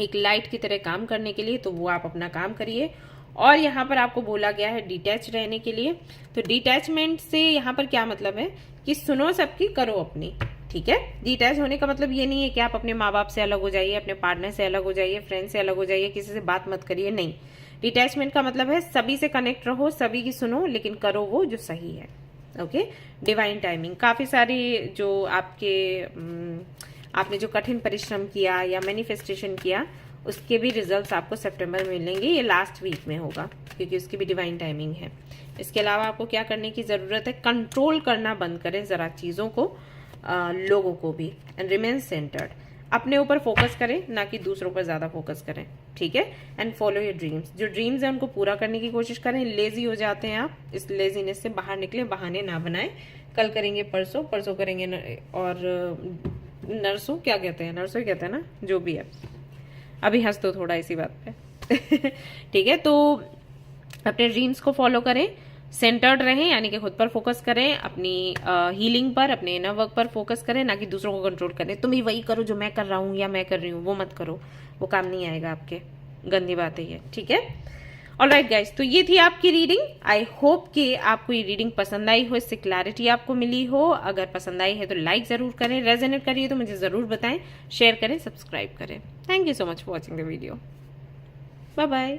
एक लाइट की तरह काम करने के लिए। तो वो आप अपना काम करिए। और यहाँ पर आपको बोला गया है डिटैच रहने के लिए। तो डिटैचमेंट से यहाँ पर क्या मतलब है कि सुनो सबकी, करो अपनी। ठीक है, डिटैच होने का मतलब ये नहीं है कि आप अपने माँ बाप से अलग हो जाइए, अपने पार्टनर से अलग हो जाइए, फ्रेंड से अलग हो जाइए, किसी से बात मत करिए। नहीं, डिटैचमेंट का मतलब है सभी से कनेक्ट रहो, सभी की सुनो, लेकिन करो वो जो सही है। Okay, divine timing. काफी सारी जो आपने जो कठिन परिश्रम किया या मैनिफेस्टेशन किया उसके भी रिजल्ट्स आपको सितंबर में मिलेंगे। ये लास्ट वीक में होगा क्योंकि उसकी भी डिवाइन टाइमिंग है। इसके अलावा आपको क्या करने की जरूरत है, कंट्रोल करना बंद करें जरा चीजों को, लोगों को भी, एंड रिमेन सेंटर्ड। अपने ऊपर फोकस करें, ना कि दूसरों पर ज्यादा फोकस करें। ठीक है, एंड फॉलो योर ड्रीम्स। जो ड्रीम्स है उनको पूरा करने की कोशिश करें। लेजी हो जाते हैं आप, इस लेजीनेस से बाहर निकले, बहाने ना बनाएं। कल करेंगे, परसों, परसों करेंगे, और नरसों क्या कहते हैं, नरसों ही कहते हैं ना, जो भी है। अभी हंस दो थोड़ा इसी बात पे। ठीक है, तो अपने ड्रीम्स को फॉलो करें, सेंटर्ड रहें, यानी कि खुद पर फोकस करें, अपनी हीलिंग पर, अपने इनर वर्क पर फोकस करें, ना कि दूसरों को कंट्रोल करें। तुम ही वही करो जो मैं कर रहा हूँ या मैं कर रही हूँ, वो मत करो, वो काम नहीं आएगा आपके। गंदी बात है ये। ठीक है, ऑलराइट गाइस, तो ये थी आपकी रीडिंग। आई होप कि आपको ये रीडिंग पसंद आई हो, इससे क्लैरिटी आपको मिली हो। अगर पसंद आई है तो लाइक जरूर करें, रेजोनेट करिए तो मुझे जरूर बताएं, शेयर करें, सब्सक्राइब करें। Thank you so much for watching the video. Bye bye.